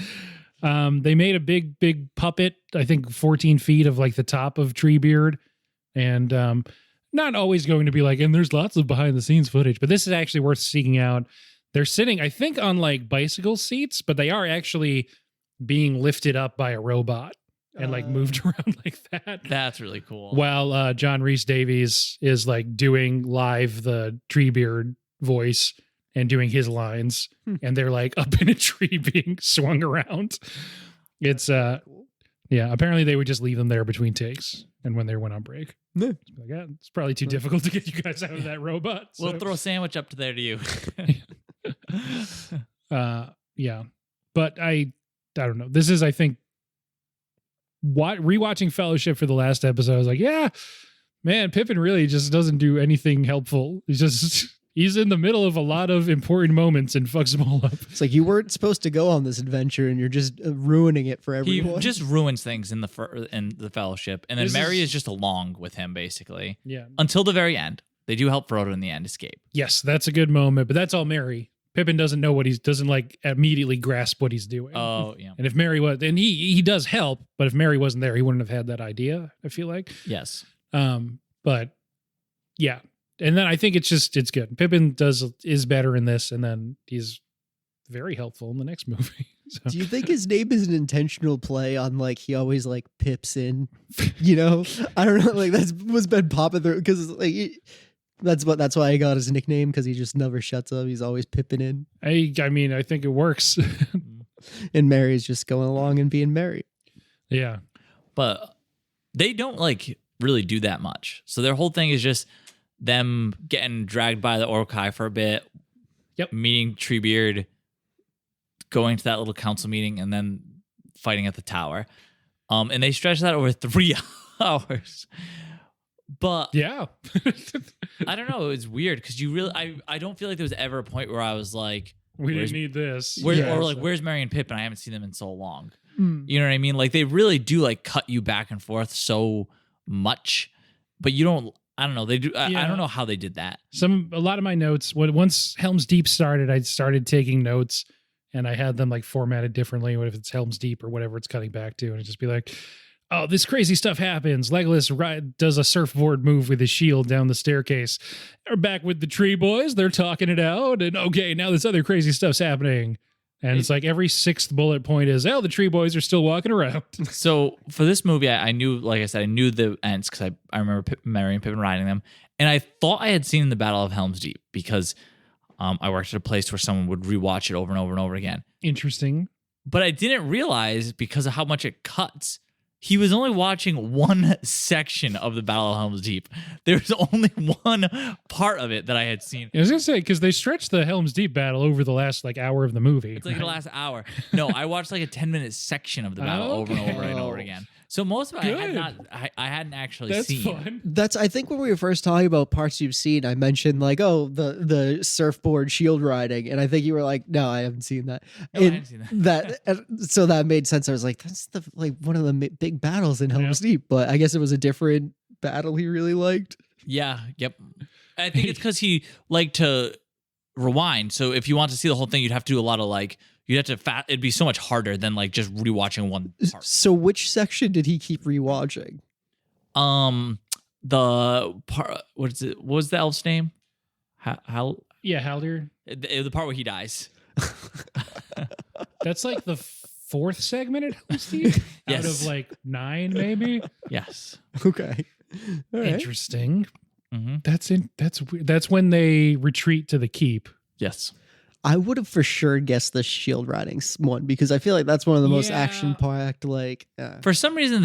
They made a big puppet, I think 14 feet of like the top of Treebeard. And not always going to be like, and there's lots of behind the scenes footage, but this is actually worth seeking out. They're sitting, I think, on like bicycle seats, but they are actually being lifted up by a robot and like moved around like that. that's really cool. While John Rhys-Davies is like doing live the Treebeard voice and doing his lines, and they're like up in a tree being swung around. It's yeah, apparently they would just leave them there between takes and when they went on break. Yeah. Like, yeah, it's probably too difficult to get you guys out of that robot. So. We'll throw a sandwich up to there to you. Yeah, but I don't know. This is, I think, rewatching Fellowship for the last episode. I was like, yeah, man, Pippin really just doesn't do anything helpful. He's in the middle of a lot of important moments and fucks them all up. It's like you weren't supposed to go on this adventure, and you're just ruining it for He everyone. just ruins things in the Fellowship, and then Merry is just along with him basically. Yeah. Until the very end, they do help Frodo in the end escape. Yes, that's a good moment, but that's all Merry. Pippin doesn't know what doesn't like immediately grasp what he's doing. Oh yeah. And if Merry was, and he does help, but if Merry wasn't there, he wouldn't have had that idea, I feel like. Yes. But yeah. And then I think it's good. Pippin is better in this, and then he's very helpful in the next movie. So. Do you think his name is an intentional play on like he always like pips in? You know, I don't know. Like that's what's been popping through because like that's why I got his nickname, because he just never shuts up. He's always pipping in. I mean, I think it works. And Mary's just going along and being Mary. Yeah. But they don't like really do that much. So their whole thing is just them getting dragged by the Uruk-hai for a bit. Yep. Meeting Treebeard, going to that little council meeting, and then fighting at the tower. And they stretch that over 3 hours. But Yeah. I don't know. It was weird because I don't feel like there was ever a point where I was like, We didn't need this. where's Merry and Pippin? I haven't seen them in so long. You know what I mean? Like they really do like cut you back and forth so much, but you don't. I don't know. They do. I don't know how they did that. A lot of my notes, once Helm's Deep started, I started taking notes, and I had them like formatted differently. What if it's Helm's Deep or whatever it's cutting back to, and it'd just be like, oh, this crazy stuff happens. Legolas does a surfboard move with his shield down the staircase. They're back with the tree boys. They're talking it out. And okay, now this other crazy stuff's happening. And it's like every sixth bullet point is, the tree boys are still walking around. So for this movie, I knew, like I said, I knew the Ents because I remember Merry and Pippin riding them. And I thought I had seen the Battle of Helm's Deep because I worked at a place where someone would rewatch it over and over and over again. Interesting. But I didn't realize, because of how much it cuts, he was only watching one section of the Battle of Helm's Deep. There's only one part of it that I had seen. I was going to say, because they stretched the Helm's Deep battle over the last like hour of the movie. It's like the last hour. No, I watched like a 10-minute section of the battle over and over and over again. So most of it Good. I hadn't actually That's seen. fun. That's I think when we were first talking about parts you've seen, I mentioned like, oh, the surfboard shield riding, and I think you were like, no, I haven't seen that. No, I And hadn't seen that. so that made sense. I was like, that's the like one of the big battles in Helm's Deep, but I guess it was a different battle he really liked. Yeah. Yep. I think it's because he liked to rewind. So if you want to see the whole thing, you'd have to do a lot of like, you'd have to it'd be so much harder than like just rewatching one part. So which section did he keep rewatching? The part, what is it? What was the elf's name? How Yeah, Haldir. the part where he dies. That's like the fourth segment at Helm's Deep? Yes. Out of like 9, maybe? Yes. Okay. All right. Interesting. Mm-hmm. That's weird. That's when they retreat to the keep. Yes. I would have for sure guessed the shield riding one because I feel like that's one of the most Yeah. action packed. Like, For some reason,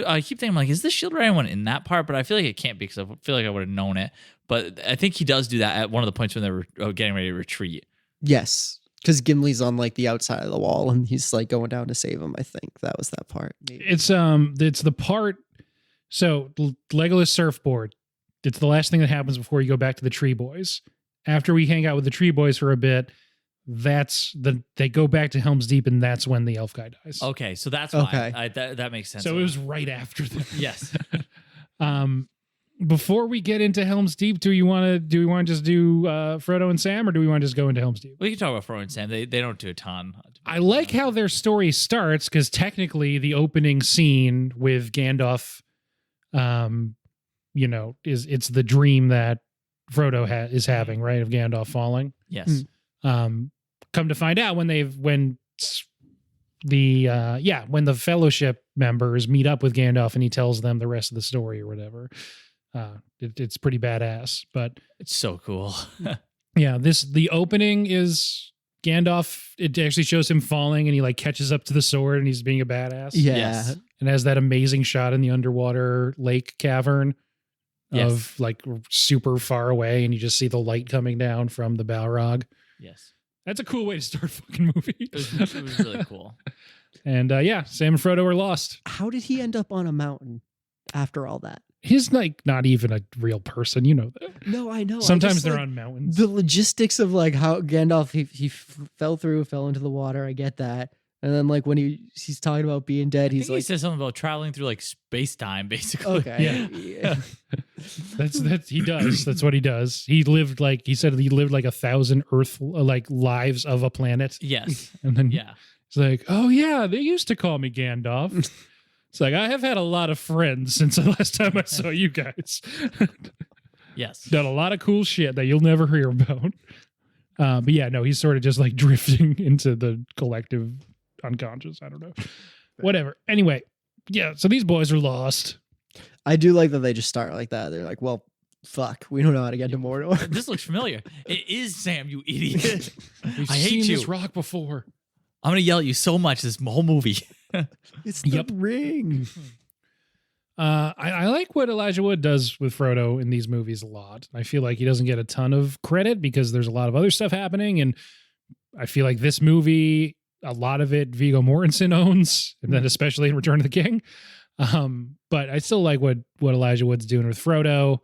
I keep thinking, like, is the shield riding one in that part? But I feel like it can't be because I feel like I would have known it. But I think he does do that at one of the points when they were getting ready to retreat. yes, because Gimli's on like the outside of the wall and he's like going down to save him. I think that was that part. Maybe. It's the part. So Legolas surfboard. It's the last thing that happens before you go back to the Tree Boys. After we hang out with the Tree Boys for a bit, they go back to Helm's Deep, and that's when the elf guy dies. Okay, so that's why. Okay. That makes sense. So it was right after that. Yes. Before we get into Helm's Deep, do we want to just do Frodo and Sam, or do we want to just go into Helm's Deep? We can talk about Frodo and Sam. They don't do a ton. I like how their story starts because technically the opening scene with Gandalf, it's the dream that Frodo is having, right, of Gandalf falling. Yes. Come to find out when the Fellowship members meet up with Gandalf and he tells them the rest of the story or whatever. It's pretty badass, but It's so cool. yeah, the opening is Gandalf. It actually shows him falling and he like catches up to the sword and he's being a badass. Yeah. Yes. And has that amazing shot in the underwater lake cavern Yes. of like super far away and you just see the light coming down from the Balrog. Yes. That's a cool way to start a fucking movie. It was really cool. And Sam and Frodo are lost. How did he end up on a mountain after all that? He's like not even a real person, you know that. No, I know. Sometimes they're on mountains. The logistics of like how Gandalf he fell into the water. I get that. And then like when he's talking about being dead, he's he like, said something about traveling through like space time, basically. okay, Yeah. That's he does. That's what he does. He said he lived like 1,000 Earth like lives of a planet. Yes. And then Yeah. it's like, oh yeah, they used to call me Gandalf. It's like I have had a lot of friends since the last time I saw you guys. Yes. Done a lot of cool shit that you'll never hear about. But yeah, no, he's sort of just like drifting into the collective unconscious. I don't know. Whatever. Anyway, yeah, so these boys are lost. I do like that they just start like that. They're like, well, fuck, we don't know how to get to Mordor. This looks familiar. It is Sam, you idiot. We've I hate seen you. this rock before. I'm gonna yell at you so much this whole movie. It's the ring. I like what Elijah Wood does with Frodo in these movies a lot. I feel like he doesn't get a ton of credit because there's a lot of other stuff happening, and I feel like this movie, a lot of it Viggo Mortensen owns, and then especially in Return of the King. But I still like what Elijah Wood's doing with Frodo,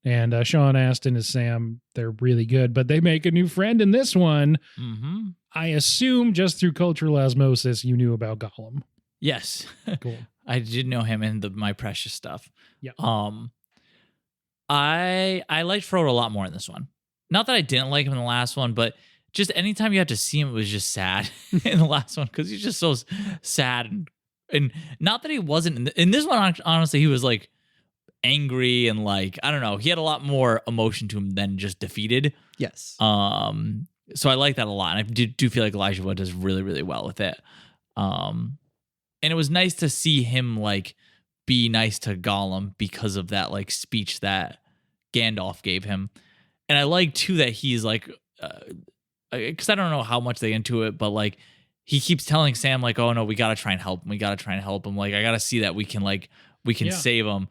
and Sean Astin as Sam. They're really good, but they make a new friend in this one. Mm-hmm. I assume just through cultural osmosis, you knew about Gollum. Yes. Cool. I did know him in My Precious stuff. Yeah. I liked Frodo a lot more in this one. Not that I didn't like him in the last one, but just anytime you had to see him, it was just sad in the last one because he's just so sad and not that he wasn't in this one. Honestly, he was like angry and like I don't know. He had a lot more emotion to him than just defeated. Yes. So I like that a lot, and I do feel like Elijah Wood does really really well with it. And it was nice to see him like be nice to Gollum because of that like speech that Gandalf gave him. And I like too that he's like, because I don't know how much they into it, but like he keeps telling Sam like, oh no, we gotta try and help him. We gotta try and help him. Like I gotta see that we can Yeah. save him.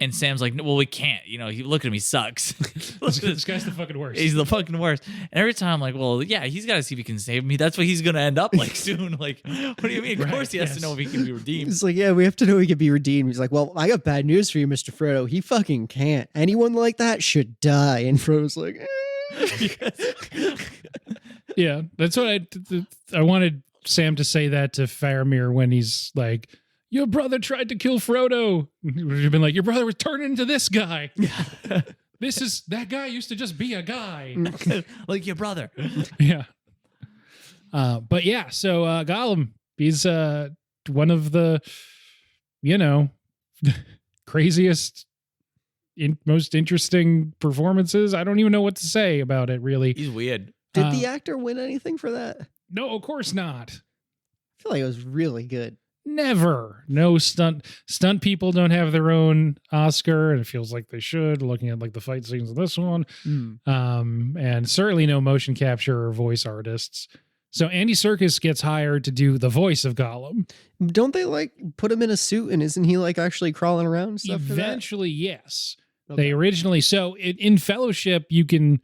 And Sam's like, well, we can't. You know, look at him. He sucks. This guy's the fucking worst. He's the fucking worst. And every time I'm like, well, yeah, he's got to see if he can save me. That's what he's going to end up like soon. Like, what do you mean? Of course he has to know if he can be redeemed. It's like, yeah, we have to know he can be redeemed. He's like, well, I got bad news for you, Mr. Frodo. He fucking can't. Anyone like that should die. And Frodo's like, Yeah, that's what I wanted Sam to say that to Faramir when he's like, your brother tried to kill Frodo. You've been like, your brother was turning into this guy. That guy used to just be a guy. Like your brother. Yeah. But yeah, so Gollum, he's one of the, craziest, most interesting performances. I don't even know what to say about it, really. He's weird. Did the actor win anything for that? No, of course not. I feel like it was really good. Never. No stunt people don't have their own Oscar, and it feels like they should, looking at like the fight scenes of this one. And certainly no motion capture or voice artists. So Andy Serkis gets hired to do the voice of Gollum. Don't they like put him in a suit, and isn't he like actually crawling around and stuff? Eventually, yes. Okay. They originally, so in Fellowship, you can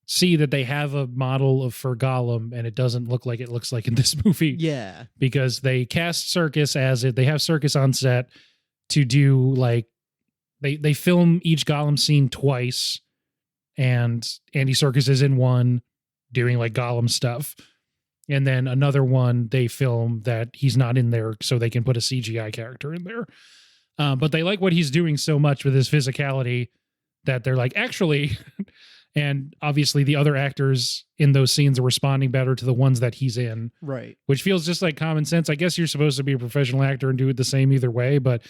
see that they have a model for Gollum, and it doesn't look like it looks like in this movie. Yeah. Because they cast Serkis as it. They have Serkis on set to do like, they film each Gollum scene twice, and Andy Serkis is in one doing like Gollum stuff. And then another one they film that he's not in there so they can put a CGI character in there. But they like what he's doing so much with his physicality that they're like, actually, and obviously the other actors in those scenes are responding better to the ones that he's in. Right. Which feels just like common sense. I guess you're supposed to be a professional actor and do it the same either way, but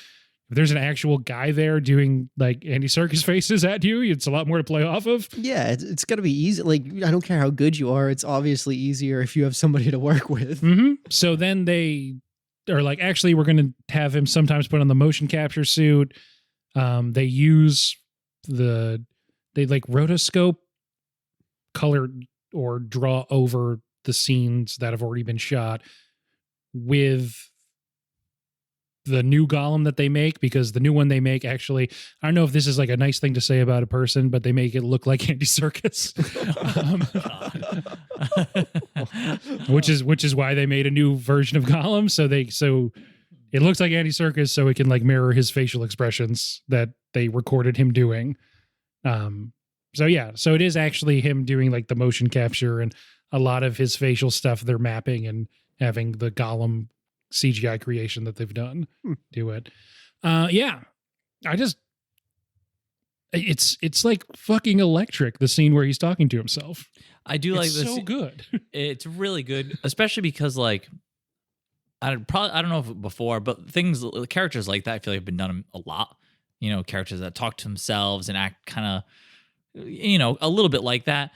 if there's an actual guy there doing like Andy Serkis faces at you, it's a lot more to play off of. Yeah, it's got to be easy. Like, I don't care how good you are. It's obviously easier if you have somebody to work with. Mm-hmm. So then they are like, actually, we're going to have him sometimes put on the motion capture suit. They use they like rotoscope color or draw over the scenes that have already been shot with the new Gollum that they make, because the new one they make, actually, I don't know if this is like a nice thing to say about a person, but they make it look like Andy Serkis, which is why they made a new version of Gollum. So it looks like Andy Serkis, so it can like mirror his facial expressions that they recorded him doing. So it is actually him doing like the motion capture, and a lot of his facial stuff they're mapping and having the Gollum CGI creation that they've done do it. It's like fucking electric, the scene where he's talking to himself. I do like this. So good. It's really good, especially because like I don't know if before, but characters like that I feel like have been done a lot. Characters that talk to themselves and act kind of, a little bit like that.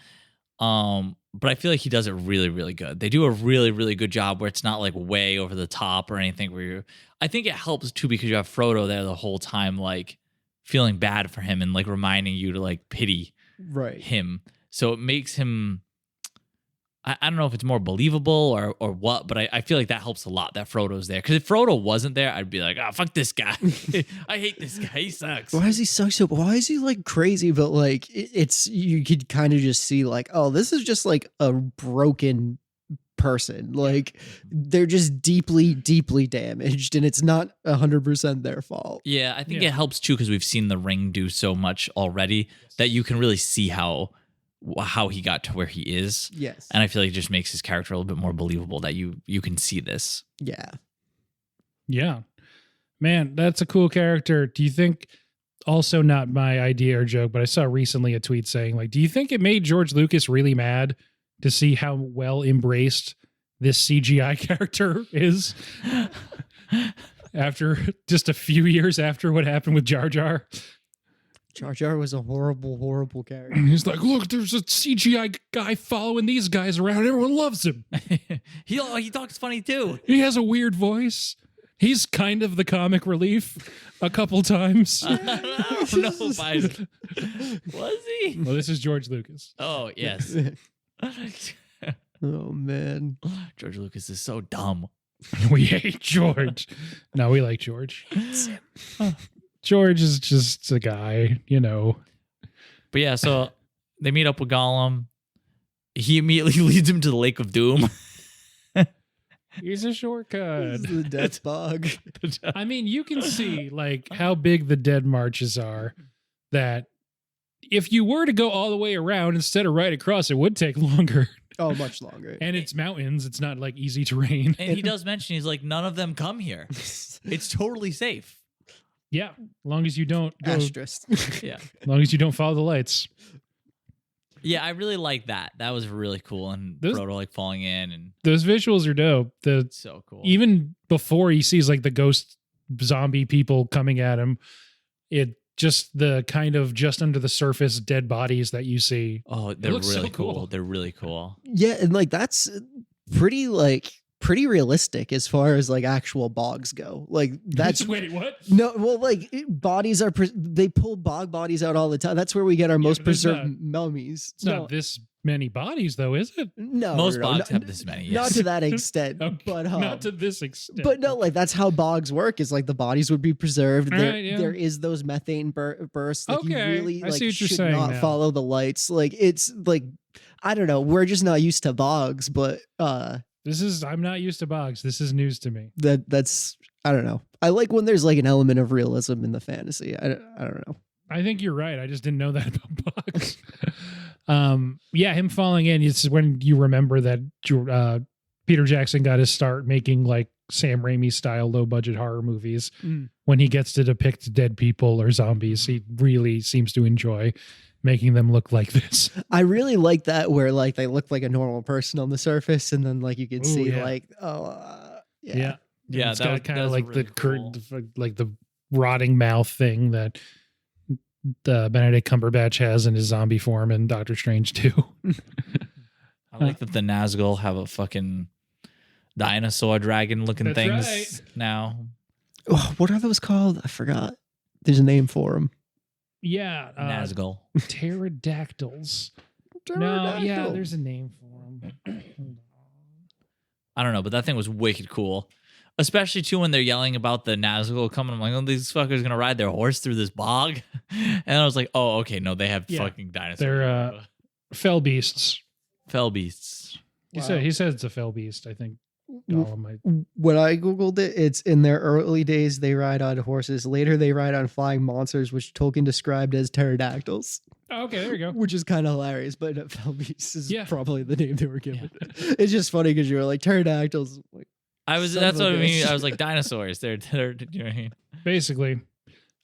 But I feel like he does it really, really good. They do a really, really good job where it's not like way over the top or anything. I think it helps too because you have Frodo there the whole time, like feeling bad for him and like reminding you to like pity him. So it makes him. I don't know if it's more believable or what, but I feel like that helps a lot that Frodo's there. Because if Frodo wasn't there, I'd be like, fuck this guy. I hate this guy. He sucks. Why is he so? Why is he like crazy? But like, it's you could kind of just see like, oh, this is just like a broken person. Like they're just deeply, deeply damaged, and it's not 100% their fault. Yeah, I think it helps too because we've seen The Ring do so much already that you can really see how he got to where he is. Yes. And I feel like it just makes his character a little bit more believable that you can see this. Yeah. Yeah. Man, that's a cool character. Do you think, also not my idea or joke, but I saw recently a tweet saying, like, do you think it made George Lucas really mad to see how well embraced this CGI character is after just a few years after what happened with Jar Jar? Jar Jar was a horrible, horrible character. He's like, look, there's a CGI guy following these guys around. Everyone loves him. He talks funny too. He has a weird voice. He's kind of the comic relief a couple times. I don't know if was he? Well, this is George Lucas. Oh, yes. Oh, man. George Lucas is so dumb. We hate George. No, we like George. George is just a guy, you know. But yeah, so they meet up with Gollum. He immediately leads him to the Lake of Doom. He's a shortcut. This is the death bog. I mean, you can see like how big the dead marches are, that if you were to go all the way around instead of right across, it would take longer. Oh, much longer. And it's mountains. It's not like easy terrain. And he does mention, he's like, none of them come here. It's totally safe. Yeah. As long as you don't go, Asterisk. Yeah. as long as you don't follow the lights. Yeah, I really like that. That was really cool. And Frodo like falling in, and Those visuals are dope. it's so cool. Even before he sees like the ghost zombie people coming at him, it just the kind of just under the surface dead bodies that you see. Oh, they're looks really so cool. cool. They're really cool. Yeah, and like that's pretty realistic as far as like actual bogs go. Like that's Wait, what? no, well, like bodies are they pull bog bodies out all the time. That's where we get our most but there's preserved mummies. It's not this many bodies though, is it? No, Most no, bogs no, have this many. Yes. Not to that extent, Okay, but not to this extent. But no, like that's how bogs work. Is like the bodies would be preserved. There, Right, yeah. there is those methane bursts. Like you Okay, really I like see what you're should saying not now. follow the lights. Like it's like I don't know. We're just not used to bogs, but I'm not used to bogs. This is news to me. that's I don't know. I like when there's like an element of realism in the fantasy. I don't know. I think you're right. I just didn't know that about bogs. Yeah, him falling in. It's when you remember that Peter Jackson got his start making like Sam Raimi style low budget horror movies. When he gets to depict dead people or zombies, he really seems to enjoy making them look like this. I really like that where like they look like a normal person on the surface, and then like you can Ooh, see yeah. like Yeah. Yeah, It's that got was- kind that of was like really the cool. like the rotting mouth thing that Benedict Cumberbatch has in his zombie form in Doctor Strange 2. I like that the Nazgul have a fucking dinosaur dragon looking That's things right. now. Oh, what are those called? I forgot. There's a name for them. Yeah. Nazgul. Pterodactyls. No, yeah, there's a name for them. I don't know, but that thing was wicked cool. Especially too when they're yelling about the Nazgul coming. I'm like, oh, these fuckers gonna ride their horse through this bog. And I was like, oh, okay, no, they have Yeah. fucking dinosaurs. They're fell beasts. fell beasts. He Wow. said it's a fell beast, I think. Gollum might. When I googled it, it's in their early days they ride on horses. Later they ride on flying monsters, which Tolkien described as pterodactyls, Oh, okay, there you go. which is kind of hilarious. But Felbeast is Yeah. probably the name they were given. It's just funny because you were like pterodactyls. Like, Son That's of a what I mean. bitch. I was like, dinosaurs. They're you know what I mean? Basically.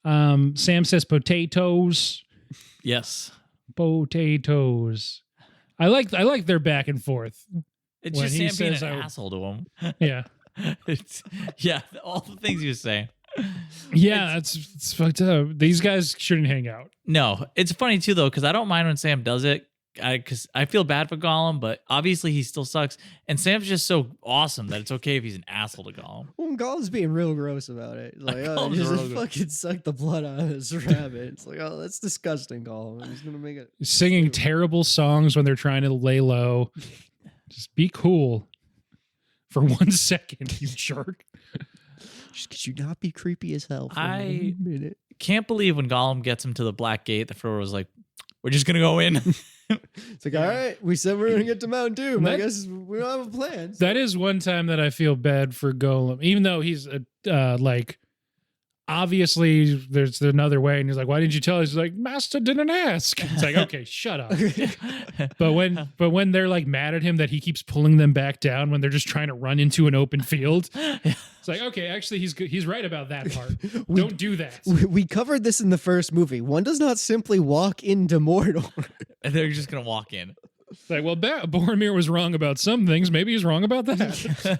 Sam says potatoes. Yes. Potatoes. I like their back and forth. It's When just he Sam being says an I- asshole to him. Yeah. Yeah, all the things he was saying. Yeah, it's fucked up. These guys shouldn't hang out. No, it's funny too though, because I don't mind when Sam does it. Because I feel bad for Gollum, but obviously he still sucks. And Sam's just so awesome that it's okay if he's an asshole to Gollum. well, Gollum's being real gross about it. He's like, oh, Gollum's just real gross. fucking suck the blood out of this rabbit. It's like, oh, that's disgusting, Gollum. He's gonna make it. Singing terrible songs when they're trying to lay low. Just be cool for 1 second, you jerk. Just could you not be creepy as hell for I- 1 minute? Can't believe when Gollum gets him to the Black Gate, the Frodo was like, we're just going to go in. It's like, all right, we said we're gonna get to Mount Doom. I That- guess we don't have a plan. That is one time that I feel bad for Golem, even though he's like, obviously there's another way, and he's like, "Why didn't you tell us?" He's like, "Master didn't ask." It's like, okay, shut up. But when they're like mad at him that he keeps pulling them back down when they're just trying to run into an open field, it's like, okay, actually he's good. He's right about that part. Don't do that. We covered this in the first movie. One does not simply walk into Mordor. And they're just going to walk in. It's like, well, Boromir was wrong about some things. Maybe he's wrong about that.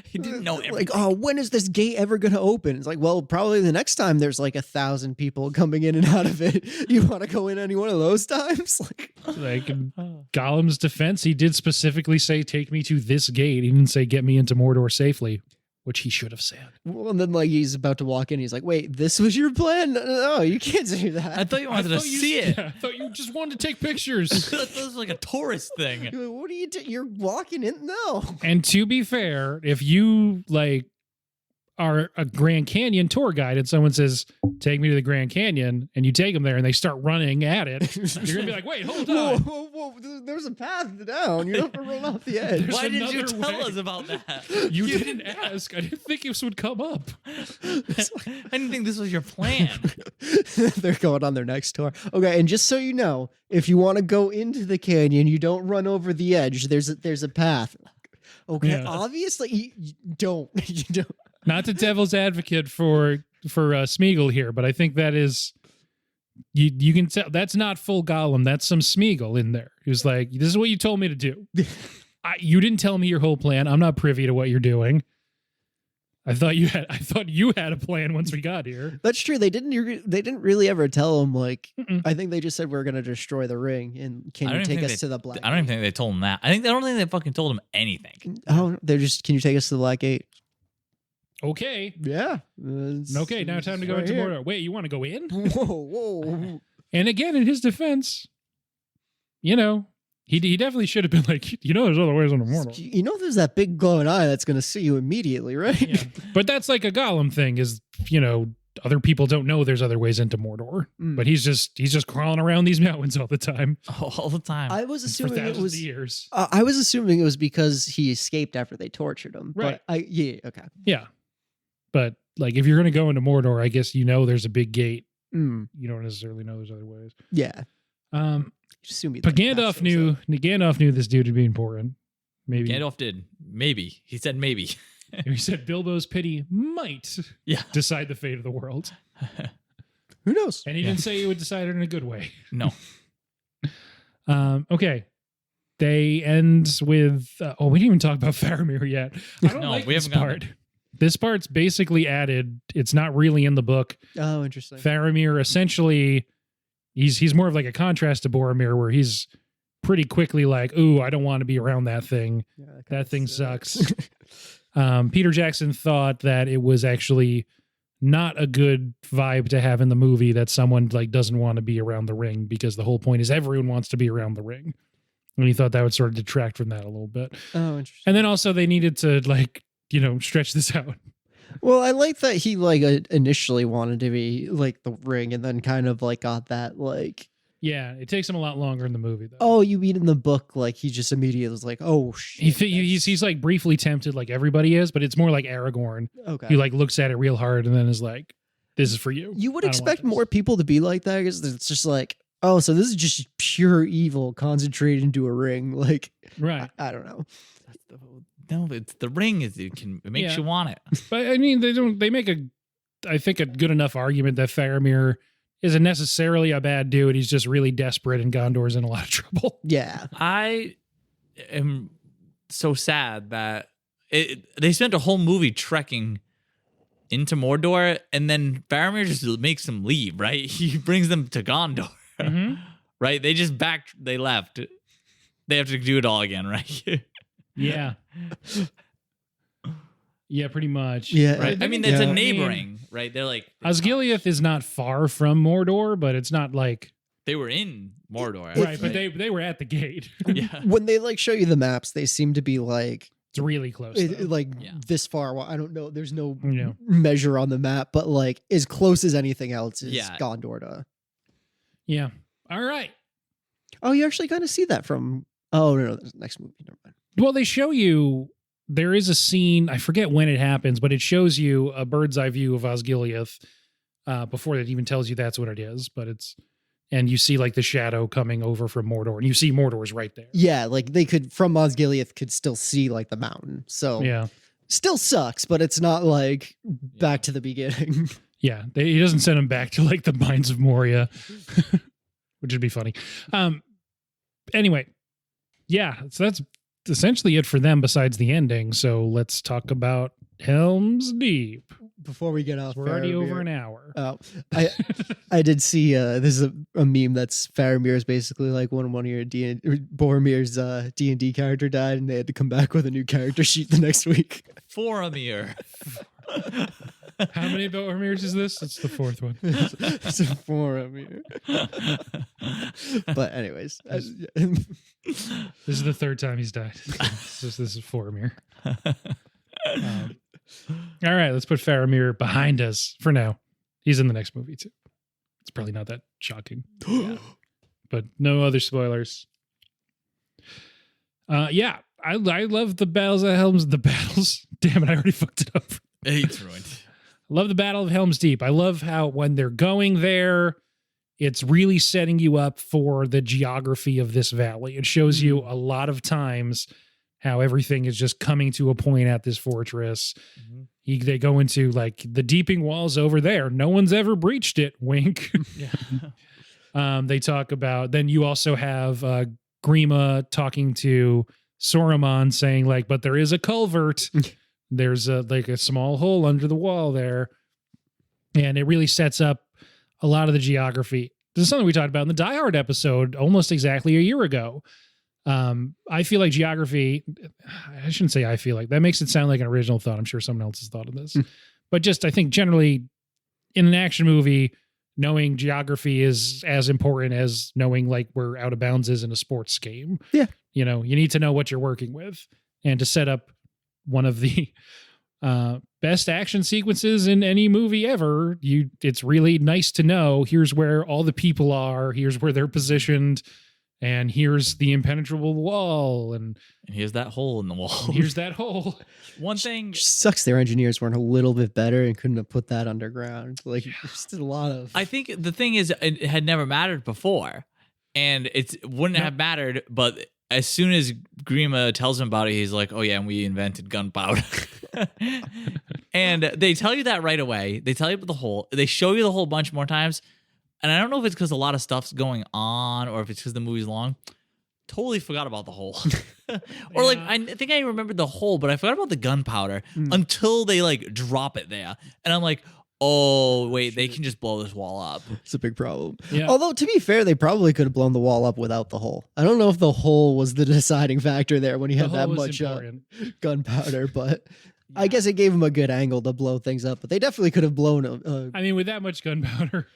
He didn't know everything. Like, oh, when is this gate ever going to open? It's like, well, probably the next time there's like 1,000 people coming in and out of it. You want to go in any one of those times? Like in Gollum's defense, he did specifically say, "Take me to this gate." He didn't say, "Get me into Mordor safely," which he should have said. Well, and then like he's about to walk in. He's like, wait, this was your plan? No, you can't do that. I thought you wanted to see it. Yeah, I thought you just wanted to take pictures. This was like a tourist thing. You're like, what are you doing? You're walking in? No. And to be fair, if you like, are a Grand Canyon tour guide and someone says, take me to the Grand Canyon, and you take them there and they start running at it, you're going to be like, wait, hold on. Whoa. There's a path down. You don't have to run off the edge. Why didn't you another tell way. us about that? You didn't ask. I didn't think this would come up. I didn't think this was your plan. They're going on their next tour. Okay, and just so you know, if you want to go into the canyon, you don't run over the edge. There's a path. Okay, Yeah. obviously you don't. You don't. Not the devil's advocate for Smeagol here, but I think that is you can tell that's not full Gollum. That's some Smeagol in there. Who's like, this is what you told me to do. You didn't tell me your whole plan. I'm not privy to what you're doing. I thought you had a plan once we got here. That's true. They didn't really ever tell him, like, Mm-mm. I think they just said we're gonna destroy the ring and can I you don't take even us think to the black I don't even think they told him that. I don't think they fucking told him anything. Oh, they're just, can you take us to the Black Gate? Okay. Yeah. Okay, now time to go into Mordor. Wait, you want to go in? Whoa. And again, in his defense, you know, he definitely should have been like, there's other ways into Mordor. You know there's that big glowing eye that's gonna see you immediately, right? Yeah. But that's like a Gollum thing is, other people don't know there's other ways into Mordor. Mm. But he's just crawling around these mountains all the time. All the time. I was For assuming it thousands was of years. I was assuming it was because he escaped after they tortured him. Right. But okay. Yeah. But like if you're gonna go into Mordor, I guess there's a big gate. Mm, You don't necessarily know there's other ways. yeah. Assume But Gandalf knew this dude would be important. Maybe Gandalf did. Maybe. He said maybe. he said Bilbo's pity might Yeah. decide the fate of the world. Who knows? And he didn't say he would decide it in a good way. No. Okay. They end with we didn't even talk about Faramir yet. I don't No, like we this haven't part. This part's basically added. It's not really in the book. Oh, interesting. Faramir essentially he's more of like a contrast to Boromir, where he's pretty quickly like, ooh, I don't want to be around that thing. Yeah, that That kinda thing sucks. Peter Jackson thought that it was actually not a good vibe to have in the movie that someone like doesn't want to be around the ring, because the whole point is everyone wants to be around the ring. And he thought that would sort of detract from that a little bit. Oh, interesting. And then also they needed to stretch this out. Well, I like that he initially wanted to be like the ring, and then kind of like got that like. Yeah, it takes him a lot longer in the movie though. Oh, you mean in the book? Like he just immediately was like, "Oh shit!" He's like briefly tempted, like everybody is, but it's more like Aragorn. okay. He like looks at it real hard and then is like, "This is for you." You would I don't want expect this. more people to be like that, because it's just like, oh, so this is just pure evil concentrated into a ring. Like, Right? I don't know. No, it's the ring. It makes Yeah. you want it. But I mean, they make I think a good enough argument that Faramir isn't necessarily a bad dude. He's just really desperate, and Gondor's in a lot of trouble. Yeah. I am so sad that they spent a whole movie trekking into Mordor, and then Faramir just makes them leave, right? He brings them to Gondor, Mhm. right? They left. They have to do it all again, right? Yeah. Yeah, pretty much. Yeah. Right. I mean, it's a neighboring, right? They're like Osgiliath is not far from Mordor, but it's not like they were in Mordor, right. But they were at the gate. yeah. When they like show you the maps, they seem to be like It's really close. though. Yeah. this far. Well, I don't know. There's no Yeah. measure on the map, but like as close as anything else is Yeah. Gondor to. Yeah. All right. Oh, you actually kind of see that from. Oh no, there's the next movie. Never mind. Well, they show you. There is a scene. I forget when it happens, but it shows you a bird's eye view of Osgiliath before it even tells you that's what it is. But and you see like the shadow coming over from Mordor, and you see Mordor's right there. Yeah, like they could from Osgiliath could still see like the mountain. So Yeah. still sucks, but it's not like back to the beginning. Yeah. He doesn't send him back to like the mines of Moria, which would be funny. Anyway. Yeah. So that's essentially it for them besides the ending. So let's talk about Helm's Deep. Before we get off, We're already Faramir. over an hour. Oh, I did see this is a meme that's Faramir is basically like when one of your Boromir's D&D character died, and they had to come back with a new character sheet the next week. Faramir. How many Boromirs is this? It's the fourth one. It's a Faramir. But anyways, This is the third time he's died. This is Faramir. All right, let's put Faramir behind us for now. He's in the next movie too. It's probably not that shocking. Yeah. But no other spoilers. Yeah, I love the battles of Helm's. The battles. Damn it, I already fucked it up. It's ruined. I love the Battle of Helm's Deep. I love how when they're going there, it's really setting you up for the geography of this valley. It shows you a lot of times how everything is just coming to a point at this fortress. They go into like the deeping walls over there. No one's ever breached it. Wink. Yeah. They talk about, then you also have Grima talking to Saruman saying like, but there is a culvert. There's a small hole under the wall there. And it really sets up a lot of the geography. This is something we talked about in the Die Hard episode almost exactly a year ago. I feel like geography, I shouldn't say I feel like, that makes it sound like an original thought. I'm sure someone else has thought of this. But just I think generally in an action movie, knowing geography is as important as knowing like where out of bounds is in a sports game. Yeah. You know, you need to know what you're working with. And to set up one of the best action sequences in any movie ever, it's really nice to know here's where all the people are, here's where they're positioned, and here's the impenetrable wall, and here's that hole in the wall. Here's that hole. One thing Just sucks their engineers weren't a little bit better and couldn't have put that underground. Like, just did a lot of. I think the thing is, it had never mattered before, and it wouldn't have mattered. But as soon as Grima tells him about it, he's like, "Oh yeah, and we invented gunpowder." And they tell you that right away. They tell you about the hole. They show you the whole bunch more times. And I don't know if it's because a lot of stuff's going on or if it's because the movie's long. Totally forgot about the hole. Or like, I think I remembered the hole, but I forgot about the gunpowder until they like drop it there. And I'm like, oh, wait, they can just blow this wall up. It's a big problem. Yeah. Although, to be fair, they probably could have blown the wall up without the hole. I don't know if the hole was the deciding factor there when you had that much gunpowder, but I guess it gave them a good angle to blow things up. But they definitely could have blown I mean, with that much gunpowder.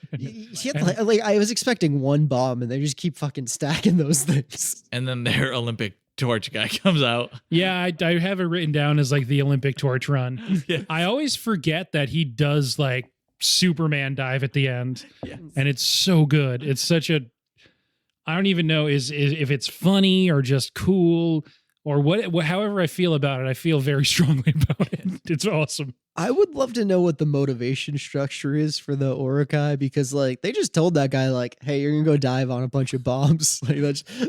like I was expecting one bomb, and they just keep fucking stacking those things. And then their Olympic torch guy comes out. Yeah, I have it written down as like the Olympic torch run. Yeah. I always forget that he does like Superman dive at the end. Yeah. And it's so good. It's such a, I don't even know is if it's funny or just cool or what, however I feel about it. I feel very strongly about it. It's awesome. I would love to know what the motivation structure is for the Urukai, because like they just told that guy like, "Hey, you're gonna go dive on a bunch of bombs. Like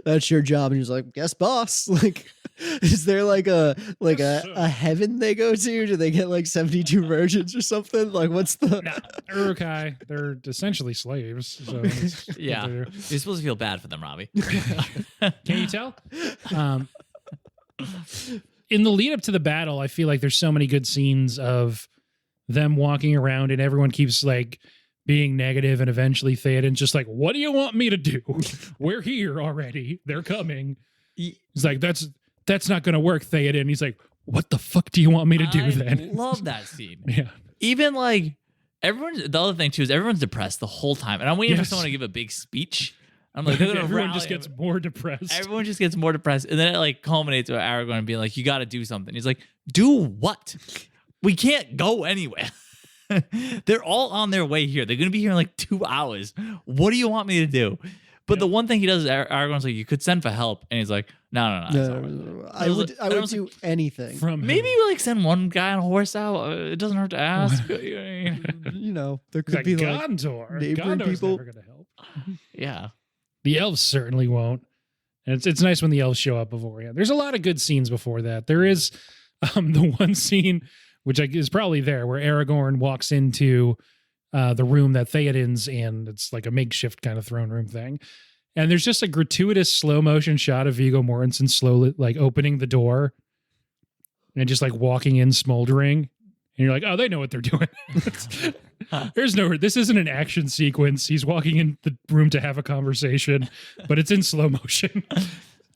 that's your job." And he's like, "Yes, boss." Like, is there like a heaven they go to? Do they get like 72 virgins or something? Like, what's the Urukai? They're essentially slaves. So Yeah. You're supposed to feel bad for them, Robbie. Can you tell? In the lead up to the battle, I feel like there's so many good scenes of them walking around and everyone keeps like being negative, and eventually Theoden's just like, "What do you want me to do? We're here already. They're coming." He's like, that's not going to work, Theoden. He's like, "What the fuck do you want me to do then?" I love that scene. Yeah. Even like the other thing too is everyone's depressed the whole time. And I'm waiting for someone to give a big speech. I'm like, they're gonna everyone just gets more depressed. Everyone just gets more depressed. And then it like culminates with Aragorn being like, "You got to do something." He's like, "Do what? We can't go anywhere." They're all on their way here. They're going to be here in like 2 hours. What do you want me to do? But the one thing he does is Aragorn's like, "You could send for help." And he's like, no. I would do anything. Maybe like send one guy on a horse out. It doesn't hurt to ask. You know, there could be like Gondor. neighboring Gondor's people. never going to help. Yeah. The elves certainly won't. And it's nice when the elves show up beforehand. There's a lot of good scenes before that. There is the one scene, which is probably there, where Aragorn walks into the room that Theoden's in. It's like a makeshift kind of throne room thing. And there's just a gratuitous slow motion shot of Viggo Mortensen slowly like opening the door and just like walking in smoldering. And you're like, oh, they know what they're doing. This isn't an action sequence. He's walking in the room to have a conversation, but it's in slow motion.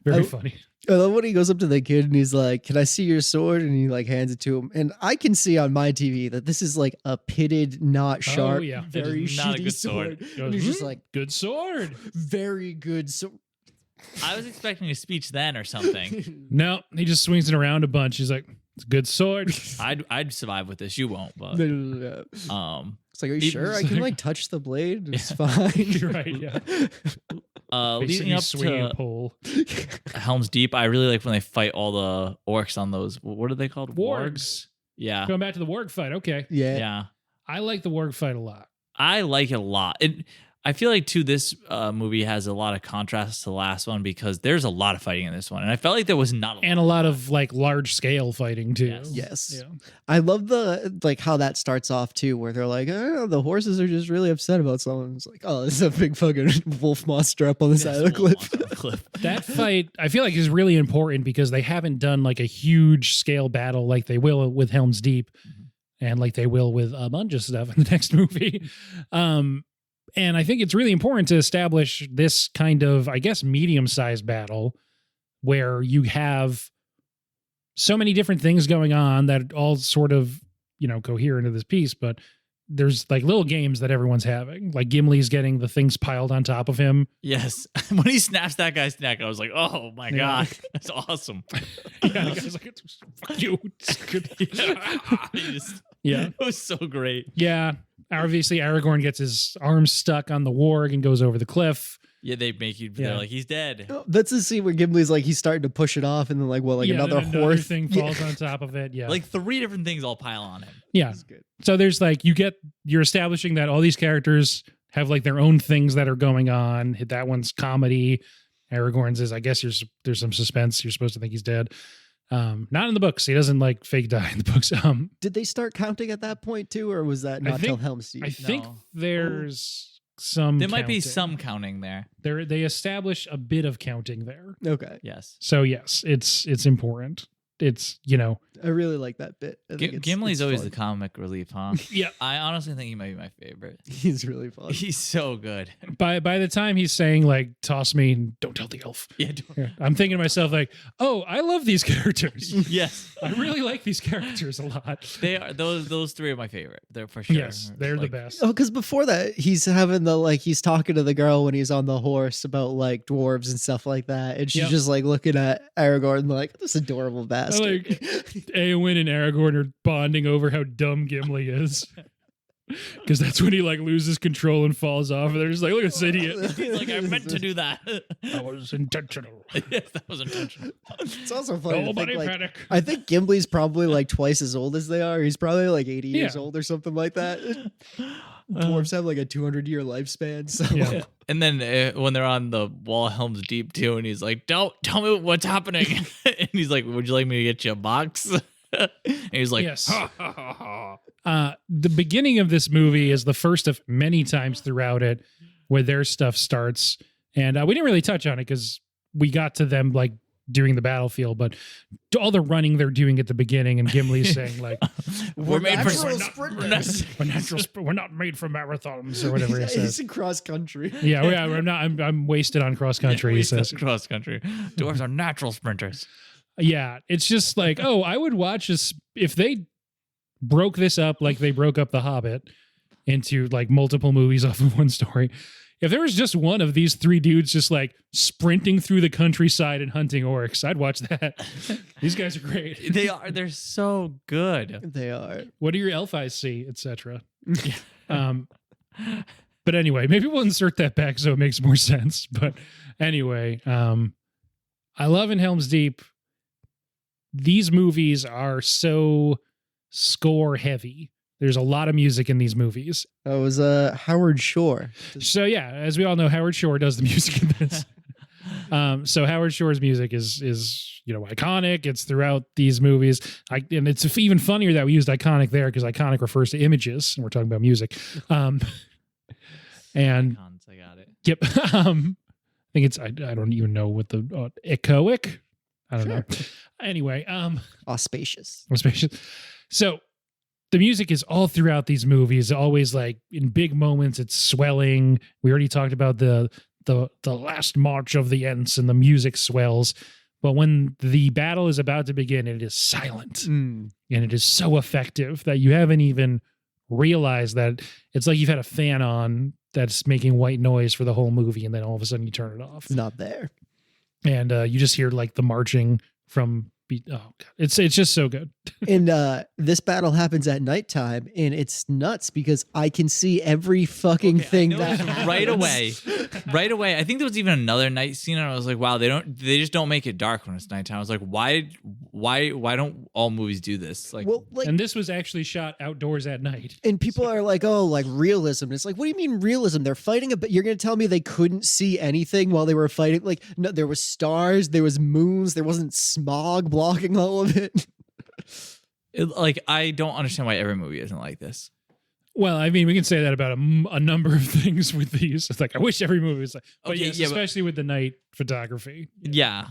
Very funny. I love when he goes up to the kid and he's like, "Can I see your sword?" And he like hands it to him. And I can see on my TV that this is like a pitted, not sharp, very not a shitty good sword. sword. And he's just like, good sword. very good sword. I was expecting a speech then or something. No, he just swings it around a bunch. He's like, It's a good sword. I'd survive with this. You won't, but It's like, are you Even- sure? I can like touch the blade. It's fine. You're right. Yeah. leading up swinging to pole. Helm's Deep, I really like when they fight all the orcs on those. What are they called? Wargs. Yeah, Going back to the warg fight. Okay. Yeah. yeah. I like the warg fight a lot. I like it a lot. I feel like too this movie has a lot of contrast to the last one because there's a lot of fighting in this one, and I felt like there was not And a lot of like large scale fighting too. Yes. Yes. Yeah. I love the like how that starts off too, where they're like, oh, the horses are just really upset about someone. It's like, oh, this is a big fucking wolf monster up on the side of the cliff. That fight, I feel like, is really important because they haven't done like a huge scale battle like they will with Helm's Deep, and like they will with a bunch of stuff in the next movie. And I think it's really important to establish this kind of, I guess, medium-sized battle where you have so many different things going on that all sort of, cohere into this piece, but there's like little games that everyone's having. Like Gimli's getting the things piled on top of him. Yes, when he snaps that guy's neck, I was like, "Oh my Yeah. god, that's awesome!" Yeah, the guy's like, fuck you. Yeah. It was so great. Yeah. Obviously, Aragorn gets his arms stuck on the warg and goes over the cliff. Yeah, they make you. Yeah. They're like, he's dead. That's the scene where Gimli's like, he's starting to push it off, and then like, well, like Yeah, another then horse thing falls on top of it. Yeah. Like 3 different things all pile on him. Yeah. That's good. So there's like, you're establishing that all these characters have like their own things that are going on. That one's comedy. Aragorn's is, I guess there's some suspense. You're supposed to think he's dead. Not in the books. He doesn't like fake die in the books. Did they start counting at that point too, or was that I not think- till Helm's Deep? I think No. there's some. There might be counting. some counting there. They establish a bit of counting there. Okay, Yes. So yes, it's important. It's I really like that bit. I think Gimli's it's always fun. the comic relief, huh? yeah. I honestly think he might be my favorite. He's really fun. He's so good. By the time he's saying like toss me and don't tell the elf, Yeah. yeah, I'm thinking to myself like, oh, I love these characters. Yes. I really like these characters a lot. They are those 3 are my favorite. They're for sure. Yes, they're the Like, best. Oh, because before that, he's having he's talking to the girl when he's on the horse about like dwarves and stuff like that, and she's Yep. just like looking at Aragorn like this adorable bastard. Like Eowyn and Aragorn are bonding over how dumb Gimli is. Because that's when he like loses control and falls off, and they're just like, look at this idiot. He's like, I meant to do that. That was intentional. Yes, that was intentional. It's also funny to Nobody think, like, panic. I think Gimli's probably like twice as old as they are. He's probably like 80 years Yeah. old or something like that. Dwarves have like a 200-year lifespan. So Yeah. And then when they're on the wall, Helm's Deep too, and he's like, "Don't tell me what's happening." And he's like, "Would you like me to get you a box?" And he's like, Yes. "Ha, ha, ha, ha." The beginning of this movie is the first of many times throughout it where their stuff starts. And we didn't really touch on it because we got to them like during the battlefield, but all the running they're doing at the beginning, and Gimli's saying like, We're made for natural sprinters. we're not made for marathons or whatever he he's says. in cross country. Yeah, I'm wasted on cross country. He says. Cross country. Dwarves are natural sprinters. Yeah, it's just like, oh, I would watch this if they broke this up like they broke up The Hobbit into like multiple movies off of one story. If there was just one of these 3 dudes just like sprinting through the countryside and hunting orcs, I'd watch that. These guys are great. They're so good. They are. What do your elf eyes see, etc. But anyway, maybe we'll insert that back so it makes more sense. But anyway, I love in Helm's Deep. These movies are so score heavy. There's a lot of music in these movies. That was Howard Shore. So yeah, as we all know, Howard Shore does the music in this. So Howard Shore's music is iconic. It's throughout these movies. And it's even funnier that we used iconic there because iconic refers to images, and we're talking about music. And Icons, I got it. yep, I think it's I don't even know what the echoic. I don't know. Anyway, Auspicious. So the music is all throughout these movies, always like in big moments, it's swelling. We already talked about the last march of the Ents and the music swells. But when the battle is about to begin, it is silent. And it is so effective that you haven't even realized that it's like you've had a fan on that's making white noise for the whole movie. And then all of a sudden you turn it off. It's not there. And you just hear like the marching from, it's just so good. And this battle happens at nighttime, and it's nuts because I can see every fucking thing that happens. Right away. I think there was even another night scene, and I was like, wow, they just don't make it dark when it's nighttime. I was like, why don't all movies do this? And this was actually shot outdoors at night. And people are like, oh, like realism. And it's like, what do you mean realism? They're fighting you're going to tell me they couldn't see anything while they were fighting? Like, no, there was stars, there was moons, there wasn't smog blocking all of it. I don't understand why every movie isn't like this. Well, I mean, we can say that about a number of things with these. It's like, I wish every movie was like, but yes, especially with the night photography. Yeah.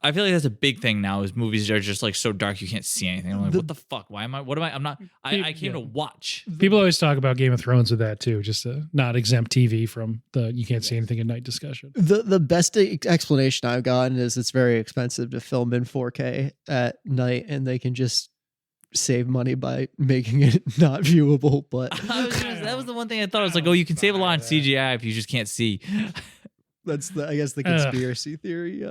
I feel like that's a big thing now is movies are just like so dark you can't see anything. I'm like, what the fuck? I came to watch. People always talk about Game of Thrones with that too, just to not exempt TV from the you can't see anything at night discussion. The best explanation I've gotten is it's very expensive to film in 4K at night, and they can just save money by making it not viewable. But that was the one thing I thought. I was like, oh, you can save a lot on CGI if you just can't see. That's I guess the conspiracy theory.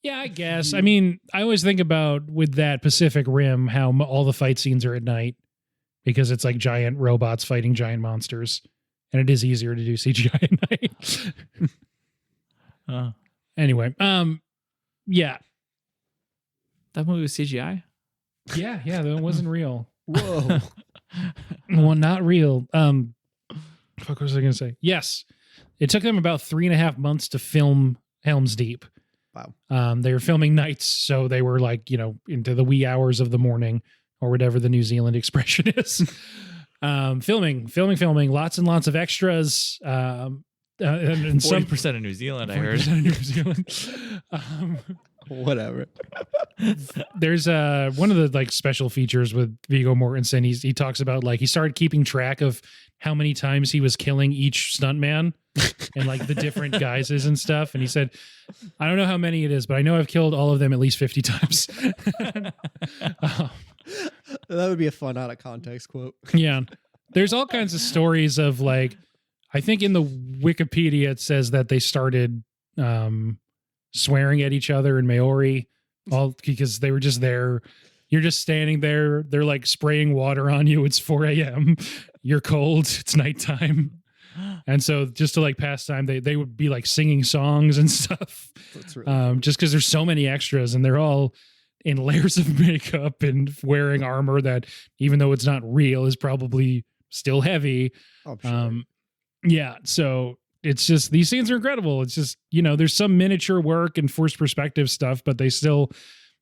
Yeah, I guess. I mean, I always think about with that Pacific Rim how all the fight scenes are at night because it's like giant robots fighting giant monsters, and it is easier to do CGI at night. Anyway, yeah, that movie was CGI. Yeah, that wasn't real. Whoa. Well, not real. What was I going to say? Yes, it took them about 3.5 months to film Helm's Deep. Wow. They were filming nights, so they were like, into the wee hours of the morning or whatever the New Zealand expression is. Filming, lots and lots of extras. And 40% of New Zealand, I heard. 40% of New Zealand. Whatever. There's one of the like special features with Viggo Mortensen. He talks about like he started keeping track of how many times he was killing each stuntman and like the different guises and stuff. And he said, I don't know how many it is, but I know I've killed all of them at least 50 times. That would be a fun out of context quote. Yeah. There's all kinds of stories of like, I think in the Wikipedia, it says that they started swearing at each other in Maori, all because they were just there. You're just standing there. They're like spraying water on you. It's 4 a.m. You're cold. It's nighttime. And so just to like pass time, they would be like singing songs and stuff. That's really just because there's so many extras and they're all in layers of makeup and wearing armor that even though it's not real is probably still heavy. Oh, sure. Yeah. So it's just, these scenes are incredible. It's just, there's some miniature work and first perspective stuff, but they still,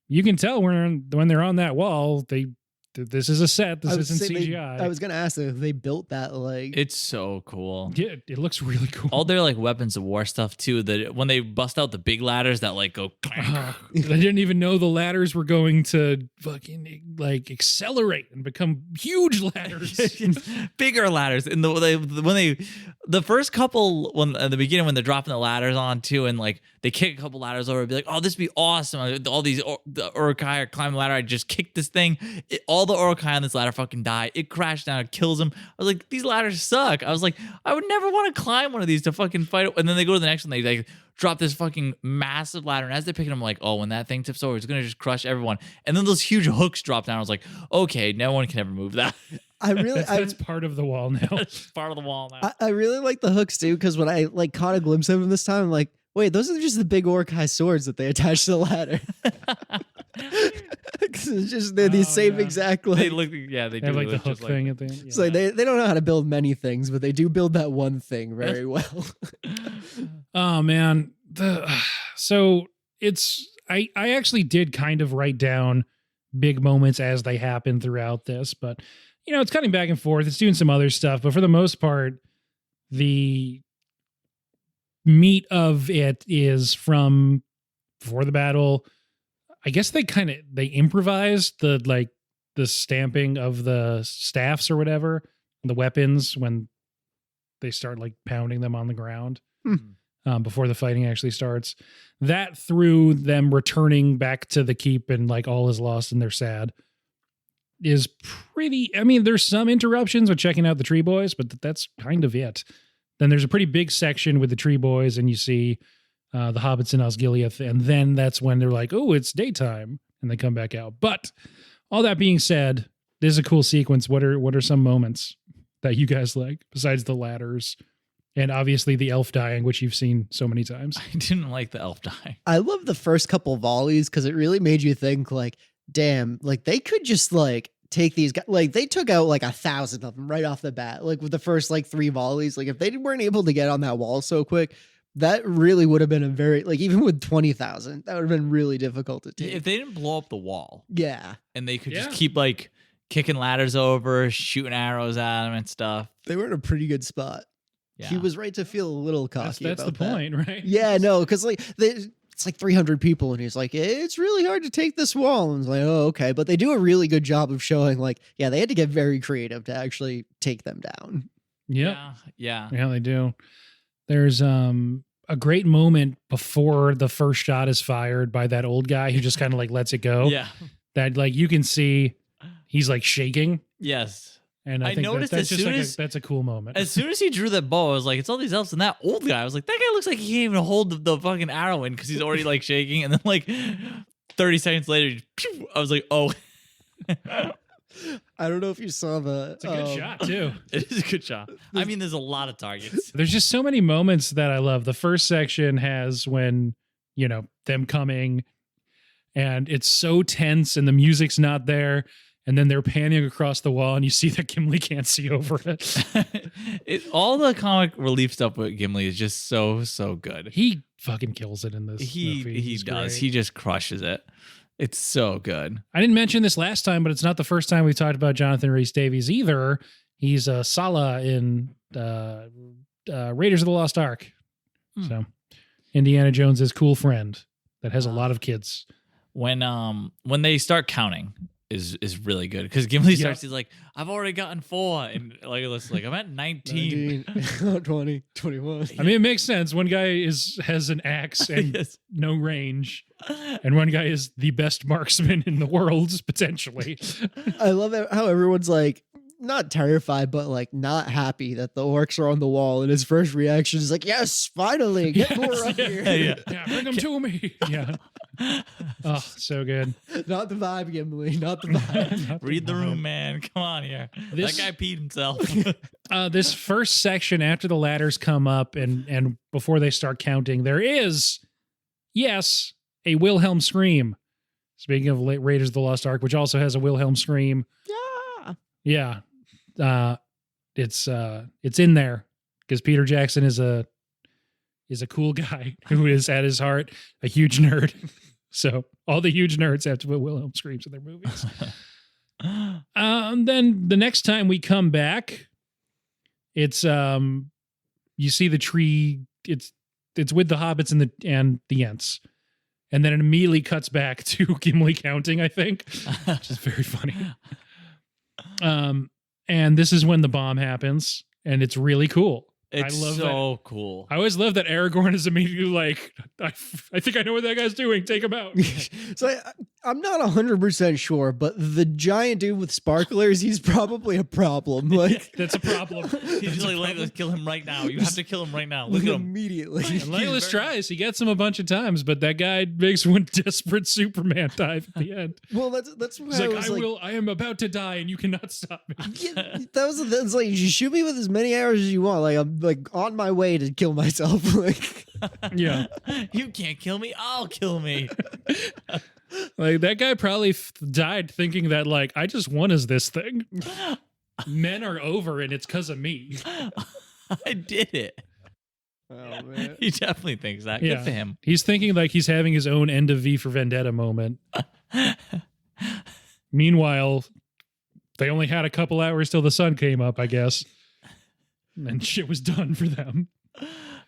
you can tell when they're on that wall, this is a set. This isn't CGI. I was going to ask if they built that like. It's so cool. Yeah, it looks really cool. All their like weapons of war stuff too. That when they bust out the big ladders that like go. I didn't even know the ladders were going to fucking like accelerate and become huge ladders. Bigger ladders. And the first couple at the beginning when they're dropping the ladders on too, and like they kick a couple ladders over, and be like, oh, this would be awesome. All these the Urukai are climbing the ladder. I just kicked this thing. All the Urukai on this ladder fucking die. It crashed down. It kills them. I was like, these ladders suck. I was like, I would never want to climb one of these to fucking fight it. And then they go to the next one. They like drop this fucking massive ladder. And as they're picking them, I'm like, oh, when that thing tips over, it's going to just crush everyone. And then those huge hooks drop down. I was like, okay, no one can ever move that. That's part of the wall now. It's part of the wall now. I really like the hooks too, because when I like caught a glimpse of them this time, I'm like, wait, those are just the big Urukai swords that they attach to the ladder. It's just they're the same exact like. They look, yeah, they do have like the hook thing at the end. Yeah. It's like they don't know how to build many things, but they do build that one thing very well. Oh man, so it's I actually did kind of write down big moments as they happen throughout this, but it's cutting back and forth. It's doing some other stuff, but for the most part, the meat of it is from before the battle. I guess they improvised the stamping of the staffs or whatever, the weapons when they start like pounding them on the ground before the fighting actually starts. That through them returning back to the keep and like all is lost and they're sad is pretty. I mean, there's some interruptions with checking out the Tree Boys, but that's kind of it. Then there's a pretty big section with the Tree Boys, and you see the hobbits in Osgiliath, and then that's when they're like, oh, it's daytime, and they come back out. But All that being said, this is a cool sequence. What are some moments that you guys like besides the ladders and obviously the elf dying, which you've seen so many times? I didn't like the elf dying. I love the first couple volleys because it really made you think like, damn, like they could just like take these guys, like they took out like 1,000 of them right off the bat, like with the first like 3 volleys. Like if they weren't able to get on that wall so quick, that really would have been a very, like even with 20,000, that would have been really difficult to take. If they didn't blow up the wall. Yeah. And they could just keep like kicking ladders over, shooting arrows at them and stuff. They were in a pretty good spot. Yeah. He was right to feel a little cocky. That's about the point, right? Yeah, no, because like it's like 300 people, and he's like, it's really hard to take this wall. And it's like, oh, okay. But they do a really good job of showing, like, yeah, they had to get very creative to actually take them down. Yep. Yeah, they do. There's a great moment before the first shot is fired by that old guy who just kind of like lets it go. Yeah, that like you can see he's like shaking. Yes. And I think noticed that's as just soon like as a cool moment. As soon as he drew that bow, I was like, it's all these elves and that old guy. I was like, that guy looks like he can't even hold the fucking arrow in because he's already like shaking. And then like 30 seconds later, pew, I was like, oh. I don't know if you saw the. It's a good shot too. It is a good shot. I mean, there's a lot of targets. There's just so many moments that I love. The first section has when, you know, them coming and it's so tense and the music's not there. And then they're panning across the wall, and you see that Gimli can't see over it. All the comic relief stuff with Gimli is just so good. He fucking kills it in this movie. He does. Great. He just crushes it. It's so good. I didn't mention this last time, but it's not the first time we talked about Jonathan Rhys-Davies either. He's Sala in Raiders of the Lost Ark. So Indiana Jones's cool friend that has a lot of kids. When they start counting is really good because Gimli starts. He's like, I've already gotten 4, and I'm at 19. 20, 21. I mean, it makes sense. One guy has an axe and no range, and one guy is the best marksman in the world potentially. I love how everyone's like not terrified, but like not happy that the orcs are on the wall, and his first reaction is like, "Yes, finally, get more up here! Yeah, bring them to me!" Yeah. Oh, so good. Not the vibe, Gimli. Not the vibe. Read the room, man. Come on here. That guy peed himself. This first section after the ladders come up and before they start counting, there is, yes, a Wilhelm scream. Speaking of Raiders of the Lost Ark, which also has a Wilhelm scream. Yeah. It's in there because Peter Jackson is a cool guy who is at his heart a huge nerd. So all the huge nerds have to put Wilhelm screams in their movies. Then the next time we come back, it's you see the tree. It's with the hobbits and the Ents, and then it immediately cuts back to Gimli counting. I think, which is very funny. And this is when the bomb happens, and it's really cool. It's so cool. I always love that Aragorn is immediately like, I think I know what that guy's doing. Take him out. So I'm not 100% sure, but the giant dude with sparklers, he's probably a problem. Like that's a problem. He's just like, let's kill him right now. You have to kill him right now. Look at him immediately. And Legolas tries. He gets him a bunch of times, but that guy makes one desperate Superman dive at the end. Well, that's why he's like, I am about to die, and you cannot stop me. Yeah, that's like, you shoot me with as many arrows as you want. Like I'm like on my way to kill myself. Like, yeah, you can't kill me. I'll kill me. Like that guy probably died thinking that like I just won as this thing. Men are over, and it's because of me. I did it. Oh man, He definitely thinks that. Good for him. He's thinking like he's having his own end of V for Vendetta moment. Meanwhile, they only had a couple hours till the sun came up, I guess. And shit was done for them.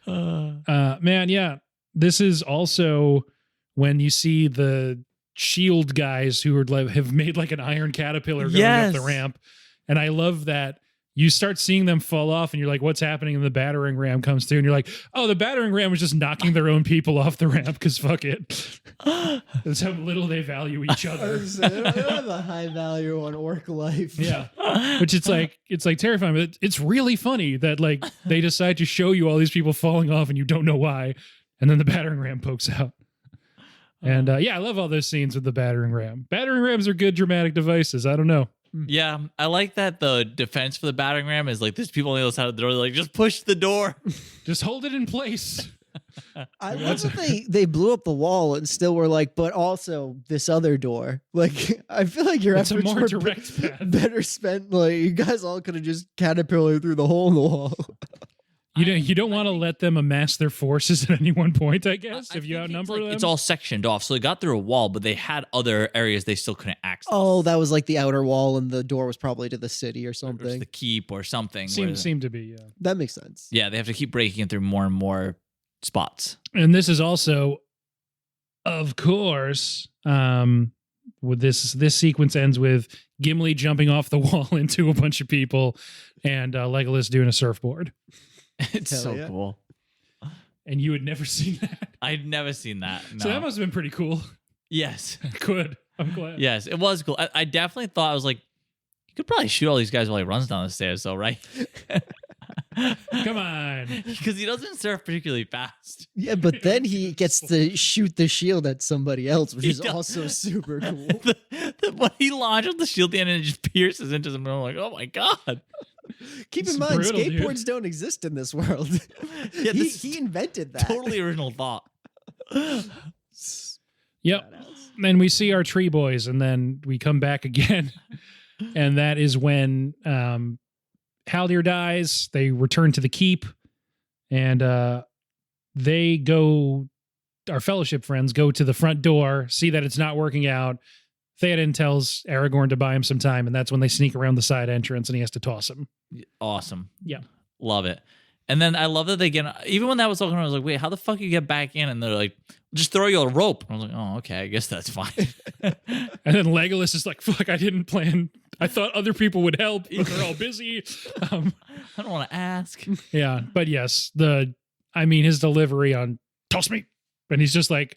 Man, yeah. This is also when you see the shield guys who are like, have made like an iron caterpillar going up the ramp. And I love that you start seeing them fall off and you're like, what's happening? And the battering ram comes through and you're like, oh, the battering ram was just knocking their own people off the ramp because fuck it. That's how little they value each other. They don't have a high value on orc life. Yeah. Which it's like terrifying, but it's really funny that like they decide to show you all these people falling off and you don't know why. And then the battering ram pokes out. And yeah, I love all those scenes with the battering ram. Battering sometimes they're good dramatic devices. I don't know. Yeah, I like that the defense for the battering ram is like there's people on the other side of the door. They're like, just push the door. Just hold it in place. I love that they blew up the wall and still were like, but also this other door. Like, I feel like your It's a efforts more were direct path. better spent. Like, you guys all could have just caterpillared through the hole in the wall. You don't want to let them amass their forces at any one point, I guess, if you outnumber them. It's all sectioned off. So they got through a wall, but they had other areas they still couldn't access. Oh, that was like the outer wall, and the door was probably to the city or Or something. the keep or something. Seemed to be, yeah. That makes sense. Yeah, they have to keep breaking it through more and more spots. And this is also, of course, with this sequence ends with Gimli jumping off the wall into a bunch of people and Legolas doing a surfboard. It's Hell so yeah. cool. And you had never seen that. I'd never seen that. No. So that must have been pretty cool. Yes. Good. I'm glad. Yes, it was cool. I definitely thought, I was like, you could probably shoot all these guys while he runs down the stairs, though, right? Come on. Because he doesn't surf particularly fast. Yeah, but then he gets to shoot the shield at somebody else, which He is does. also super cool. When he launches the shield at the end and it just pierces into them, I'm like, oh my God. Keep It's in mind, brutal, dude. skateboards don't exist in this world. Yeah, this he invented that. Totally original thought. Yep. Then we see our tree boys, and then we come back again. And that is when Haldir dies. They return to the keep, and they go, our fellowship friends go to the front door, see that it's not working out. Theoden tells Aragorn to buy him some time, and that's when they sneak around the side entrance, and he has to toss him. Awesome. Yeah. Love it. And then I love that they get, even when that was talking, I was like, wait, how the fuck you get back in? And they're like, just throw you a rope. I was like, oh, okay, I guess that's fine. And then Legolas is like, fuck, I didn't plan. I thought other people would help, but they're all busy. I don't want to ask. Yeah, but yes, his delivery on toss me, and he's just like,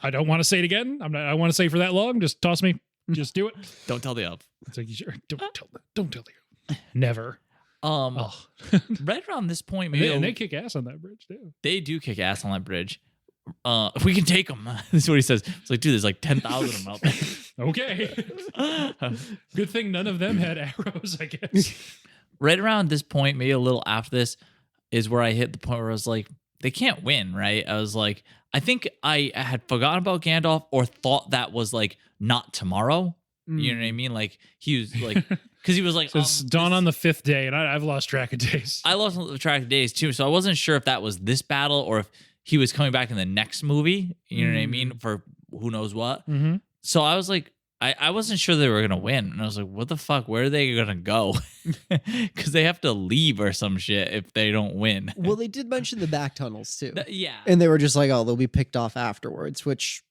I don't want to say it again. I want to say it for that long. Just toss me. Just do it. Don't tell the elf. It's like, sure, don't tell the never. Oh. Right around this point, And they kick ass on that bridge too. they do kick ass on that bridge. If we can take them, this is what he says. It's like, dude, there's like 10,000 of them out there. Okay. Good thing none of them had arrows, I guess. Right around this point, maybe a little after this, is where I hit the point where I was like, they can't win, right? I was like, I think I had forgotten about Gandalf or thought that was like not tomorrow. You know what I mean? Like he was like, because he was like, So it's dawn on the 5th day, and I've lost track of days. I lost track of days too, so I wasn't sure if that was this battle or if he was coming back in the next movie. You know what I mean? For who knows what. Mm-hmm. So I was like, I wasn't sure they were gonna win, and I was like, what the fuck? Where are they gonna go? Because they have to leave or some shit if they don't win. Well, they did mention the back tunnels too. Yeah. And they were just like, oh, they'll be picked off afterwards, which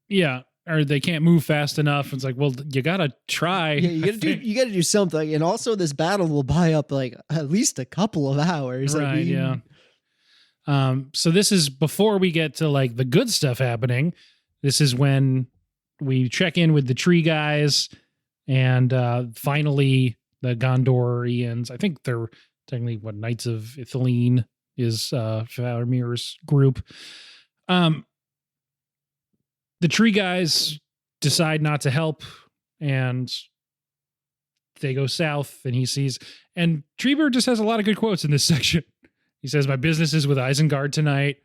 Yeah, or they can't move fast enough. It's like, well, you gotta try. yeah, you gotta do something. And also this battle will buy up like at least a couple of hours. Right, yeah. So this is before we get to like the good stuff happening. This is when we check in with the tree guys, and finally the Gondorians, I think they're technically Knights of Ithilien is Faramir's group. The tree guys decide not to help, and they go south, and he sees, and Treebeard just has a lot of good quotes in this section. He says, "My business is with Isengard tonight."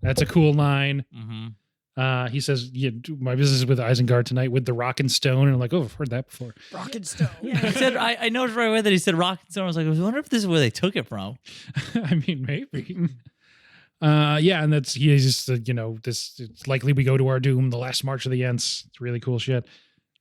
That's a cool line. Mm-hmm. He says, yeah, "My business is with Isengard tonight with the Rock and Stone." And I'm like, oh, I've heard that before. Rock and Stone. Yeah, he said, I noticed right away that he said Rock and Stone. I was like, I wonder if this is where they took it from. I mean, maybe. Yeah, and that's, he's just, it's likely we go to our doom, the last march of the Ents. It's really cool shit.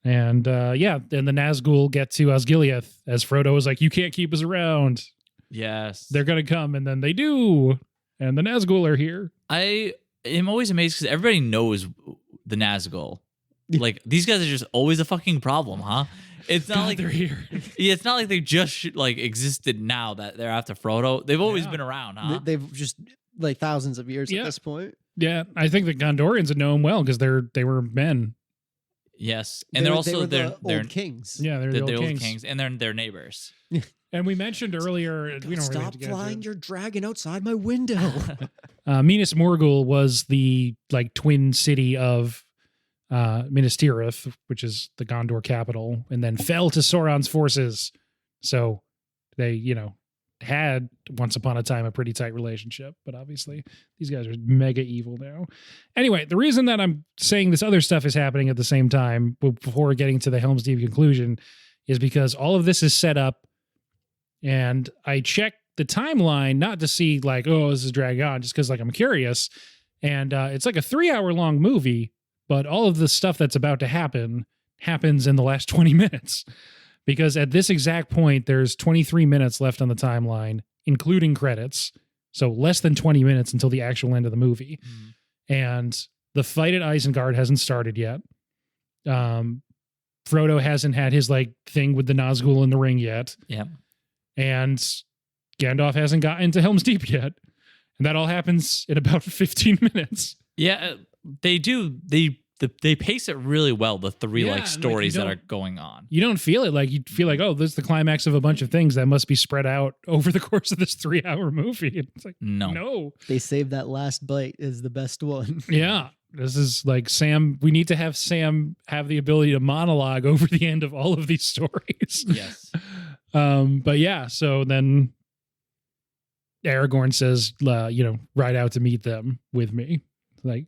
And yeah, then the Nazgul get to Osgiliath, as Frodo was like, you can't keep us around. Yes. They're going to come, and then they do. And the Nazgul are here. I am always amazed because everybody knows the Nazgul. Like, these guys are just always a fucking problem, huh? It's not God, like they're here. Yeah, it's not like they just like existed now that they're after Frodo. They've always been around, huh? They've just like thousands of years Yeah. at this point. Yeah, I think the Gondorians would know them well because they were men. Yes, and they're also the they're old kings. Yeah, they're the old kings. and they're neighbors. And we mentioned earlier, we don't really have Stop to get flying into it. your dragon outside my window. Minas Morgul was the like twin city of Minas Tirith, which is the Gondor capital, and then fell to Sauron's forces. So they, had once upon a time a pretty tight relationship, but obviously these guys are mega evil now. Anyway, the reason that I'm saying this other stuff is happening at the same time before getting to the Helm's Deep conclusion is because all of this is set up, and I checked the timeline not to see like, oh, this is dragging on, just because like I'm curious. And it's like a 3-hour long movie, but all of the stuff that's about to happen happens in the last 20 minutes. Because at this exact point, there's 23 minutes left on the timeline, including credits. So less than 20 minutes until the actual end of the movie. And the fight at Isengard hasn't started yet. Frodo hasn't had his like thing with the Nazgul in the ring yet. Yeah. And Gandalf hasn't gotten into Helm's Deep yet. And that all happens in about 15 minutes. Yeah, they do. They pace it really well, the three stories that are going on. You don't feel it. Like you feel like, oh, this is the climax of a bunch of things that must be spread out over the course of this 3-hour movie. It's like, no. They saved that last bite is the best one. Yeah. This is like Sam. We need to have Sam have the ability to monologue over the end of all of these stories. Yes. But yeah, so then Aragorn says, ride out to meet them with me. Like,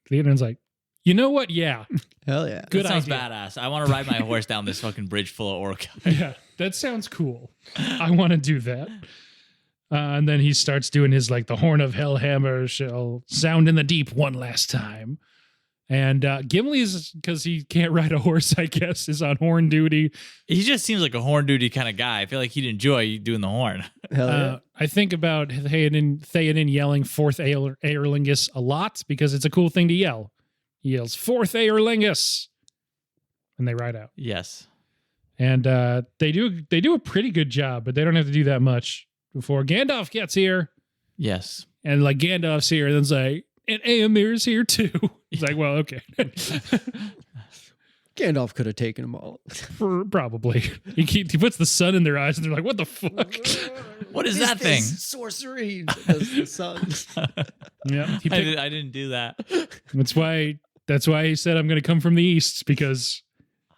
Theoden's like, you know what? Yeah. Hell yeah. Good. That sounds badass. I want to ride my horse down this fucking bridge full of orc. Yeah, that sounds cool. I want to do that. And then he starts doing his like the horn of Hellhammer shall sound in the deep one last time. And Gimli's, because he can't ride a horse, I guess, is on horn duty. He just seems like a horn duty kind of guy. I feel like he'd enjoy doing the horn. Hell yeah. I think about Theoden yelling Fourth Aerlingus a lot because it's a cool thing to yell. He yells, Fourth Aerlingus, and they ride out. Yes. And they do a pretty good job, but they don't have to do that much before Gandalf gets here. Yes. And like Gandalf's here, and then it's like, and Éomer's here too. He's like, well, okay. Gandalf could have taken them all. Probably. He puts the sun in their eyes, and they're like, what the fuck? What is that thing? Sorcery. That's the sun. Yeah. I didn't do that. That's why he said, I'm going to come from the east, because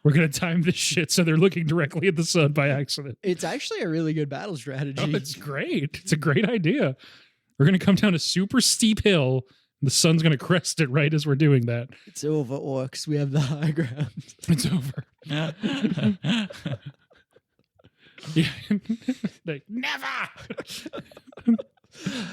we're going to time this shit so they're looking directly at the sun by accident. It's actually a really good battle strategy. Oh, it's great. It's a great idea. We're going to come down a super steep hill. And the sun's going to crest it right as we're doing that. It's over, orcs. We have the high ground. It's over. Yeah. Like, never!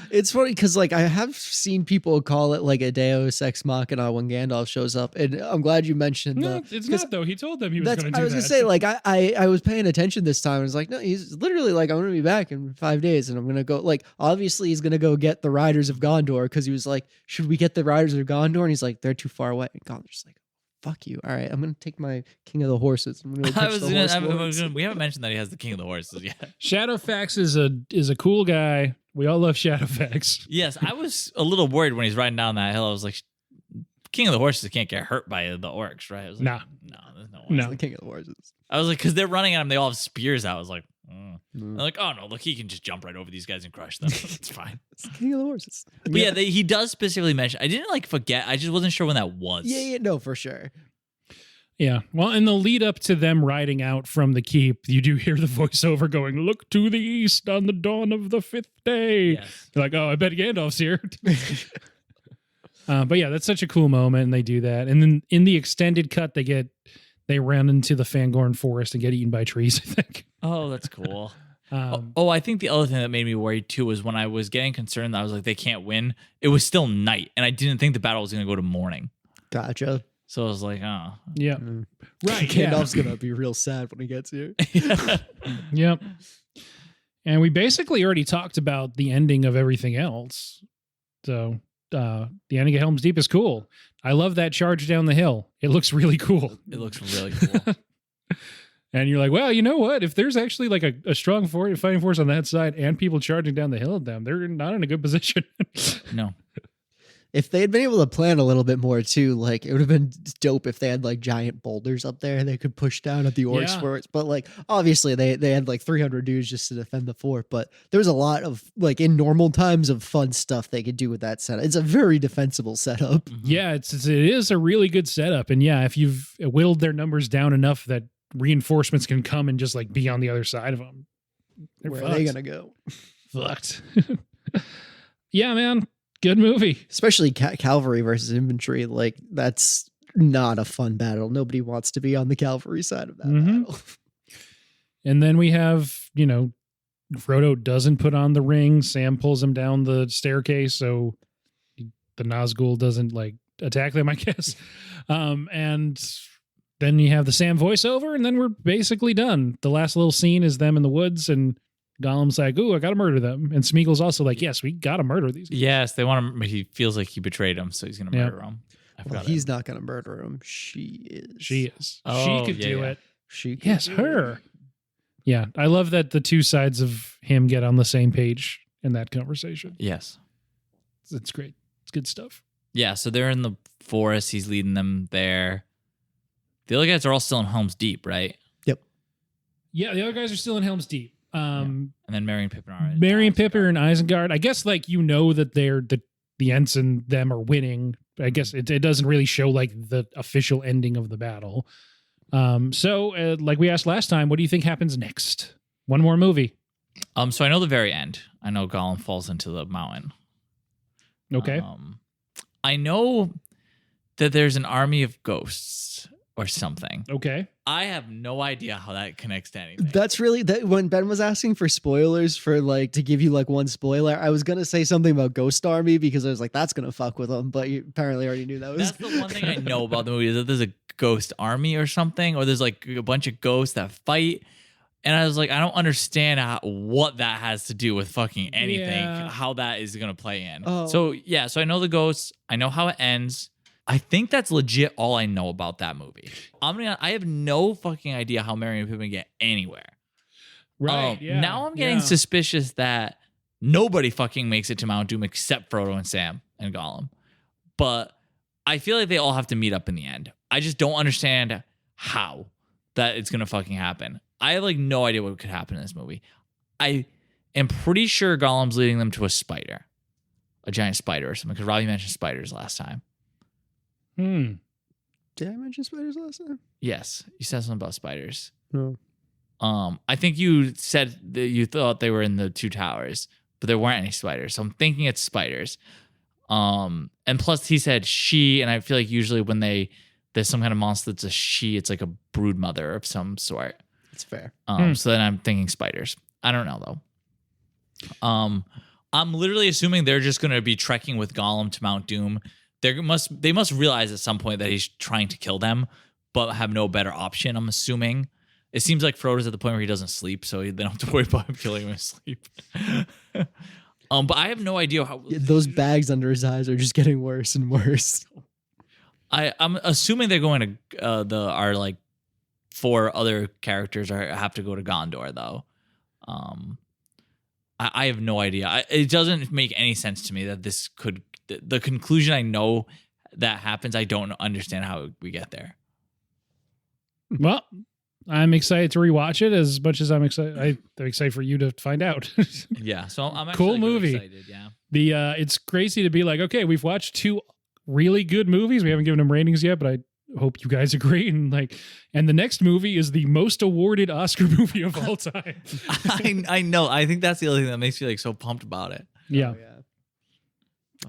It's funny because like I have seen people call it like a Deus Ex Machina when Gandalf shows up, and I'm glad you mentioned. No, it's not though. He told them he was going to do that. I was going to say like I was paying attention this time. I was like, no, he's literally like, I'm going to be back in 5 days, and I'm going to go. Like, obviously he's going to go get the Riders of Gondor because he was like, should we get the Riders of Gondor? And he's like, they're too far away. And Gondor's just like, fuck you. All right, I'm going to take my King of the Horses. I'm going to we haven't mentioned that he has the King of the Horses yet. Shadowfax is a cool guy. We all love Shadowfax. Yes, I was a little worried when he's riding down that hill. I was like, King of the Horses can't get hurt by the orcs, right? I was like, nah. No, there's no way. No, the King of the Horses. I was like, because they're running at him, they all have spears out. I was like, They're like, oh no, look, he can just jump right over these guys and crush them. It's fine. It's the King of the Horses. But yeah, he does specifically mention. I didn't like forget. I just wasn't sure when that was. Yeah, no, for sure. Yeah. Well, in the lead up to them riding out from the keep, you do hear the voiceover going, look to the east on the dawn of the 5th day. Yes. They're like, oh, I bet Gandalf's here. But yeah, that's such a cool moment, and they do that. And then in the extended cut, they run into the Fangorn forest and get eaten by trees, I think. Oh, that's cool. I think the other thing that made me worried too was when I was getting concerned that I was like, they can't win. It was still night, and I didn't think the battle was going to go to morning. Gotcha. So I was like, oh. Yeah. Right. Gandalf's going to be real sad when he gets here. Yep. And we basically already talked about the ending of everything else. So the ending of Helm's Deep is cool. I love that charge down the hill. It looks really cool. It looks really cool. And you're like, well, you know what? If there's actually like a strong fighting force on that side and people charging down the hill at them, they're not in a good position. No. If they had been able to plan a little bit more too, like it would have been dope if they had like giant boulders up there they could push down at the orcs Yeah. for it. But like obviously they had like 300 dudes just to defend the fort. But there's a lot of like in normal times of fun stuff they could do with that setup. It's a very defensible setup. Yeah, it is a really good setup. And yeah, if you've whittled their numbers down enough that reinforcements can come and just like be on the other side of them, Where are they gonna go? Fucked. Yeah, man. Good movie. Especially cavalry versus infantry. Like that's not a fun battle. Nobody wants to be on the cavalry side of that battle. And then we have, Frodo doesn't put on the ring. Sam pulls him down the staircase so the Nazgul doesn't like attack them, I guess. And then you have the Sam voiceover, and then we're basically done. The last little scene is them in the woods, and Gollum's like, "Ooh, I gotta murder them." And Smeagol's also like, "Yes, we gotta murder these guys." Yes, they want him. He feels like he betrayed him, so he's gonna murder him. Well, he's not gonna murder him. She is. She is. Oh, she could do it. She could Yes, do her. it. Yeah, I love that the two sides of him get on the same page in that conversation. Yes, It's great. It's good stuff. yeah. So they're in the forest. He's leading them there. The other guys are all still in Helm's Deep, right? Yeah, the other guys are still in Helm's Deep. And then Merry and Pippin are. Merry and Pippin and Isengard. I guess like that they're the Ents and them are winning. I guess it doesn't really show like the official ending of the battle. So like we asked last time, what do you think happens next? One more movie. So I know the very end. I know Gollum falls into the mountain. Okay. I know that there's an army of ghosts or something. Okay. I have no idea how that connects to anything. That's really that when Ben was asking for spoilers for like to give you like one spoiler, I was gonna say something about Ghost Army because I was like, that's gonna fuck with them, but you apparently already knew that was. That's the one thing I know about the movie is that there's a ghost army or something, or there's like a bunch of ghosts that fight. And I was like, I don't understand what that has to do with fucking anything, how that is going to play in. Oh. So, yeah, so I know the ghosts. I know how it ends. I think that's legit all I know about that movie. I have no fucking idea how Merry and Pippin get anywhere. Right. Now I'm getting suspicious that nobody fucking makes it to Mount Doom except Frodo and Sam and Gollum. But I feel like they all have to meet up in the end. I just don't understand how that it's going to fucking happen. I have like no idea what could happen in this movie. I am pretty sure Gollum's leading them to a spider, a giant spider or something, because Robbie mentioned spiders last time. Did I mention spiders last time? Yes, you said something about spiders. No. I think you said that you thought they were in the two towers, but there weren't any spiders. So I'm thinking it's spiders. And plus he said she, and I feel like usually when there's some kind of monster that's a she, it's like a brood mother of some sort. That's fair. So then I'm thinking spiders. I don't know though. I'm literally assuming they're just going to be trekking with Gollum to Mount Doom. They must realize at some point that he's trying to kill them, but have no better option. I'm assuming. It seems like Frodo's at the point where he doesn't sleep, so they don't have to worry about him killing him in sleep. But I have no idea how Those bags under his eyes are just getting worse and worse. I'm assuming they're going to our like 4 other characters have to go to Gondor though. I have no idea. It doesn't make any sense to me that this could. The conclusion I know that happens, I don't understand how we get there. Well, I'm excited to rewatch it as much as I'm excited. I'm excited for you to find out. Yeah, so I'm actually Cool really movie. excited. Yeah, It's crazy to be like, okay, we've watched 2 really good movies. We haven't given them ratings yet, but I hope you guys agree. And the next movie is the most awarded Oscar movie of all time. I know. I think that's the other thing that makes me like so pumped about it. Yeah. Oh, yeah.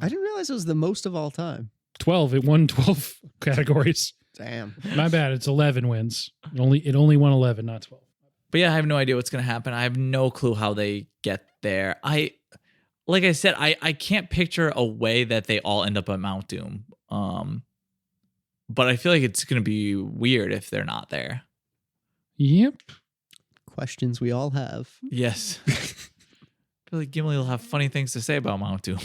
I didn't realize it was the most of all time. 12. It won 12 categories. Damn. My bad. It's 11 wins. It only won 11, not 12. But yeah, I have no idea what's going to happen. I have no clue how they get there. Like I said, I can't picture a way that they all end up at Mount Doom. But I feel like it's going to be weird if they're not there. Yep. Questions we all have. Yes. I feel like Gimli will have funny things to say about Mount Doom.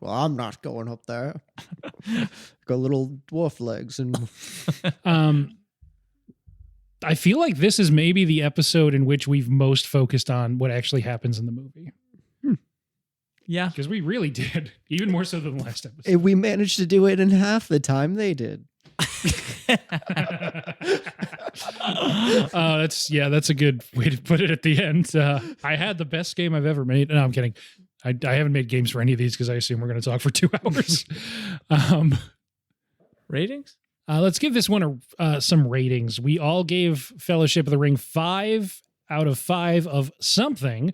Well, I'm not going up there. Got little dwarf legs and I feel like this is maybe the episode in which we've most focused on what actually happens in the movie. Yeah. Because we really did, even more so than the last episode. And we managed to do it in half the time they did. That's a good way to put it at the end. I had the best game I've ever made. No, I'm kidding. I haven't made games for any of these because I assume we're going to talk for 2 hours. Ratings? Let's give this one some ratings. We all gave Fellowship of the Ring 5 out of 5 of something.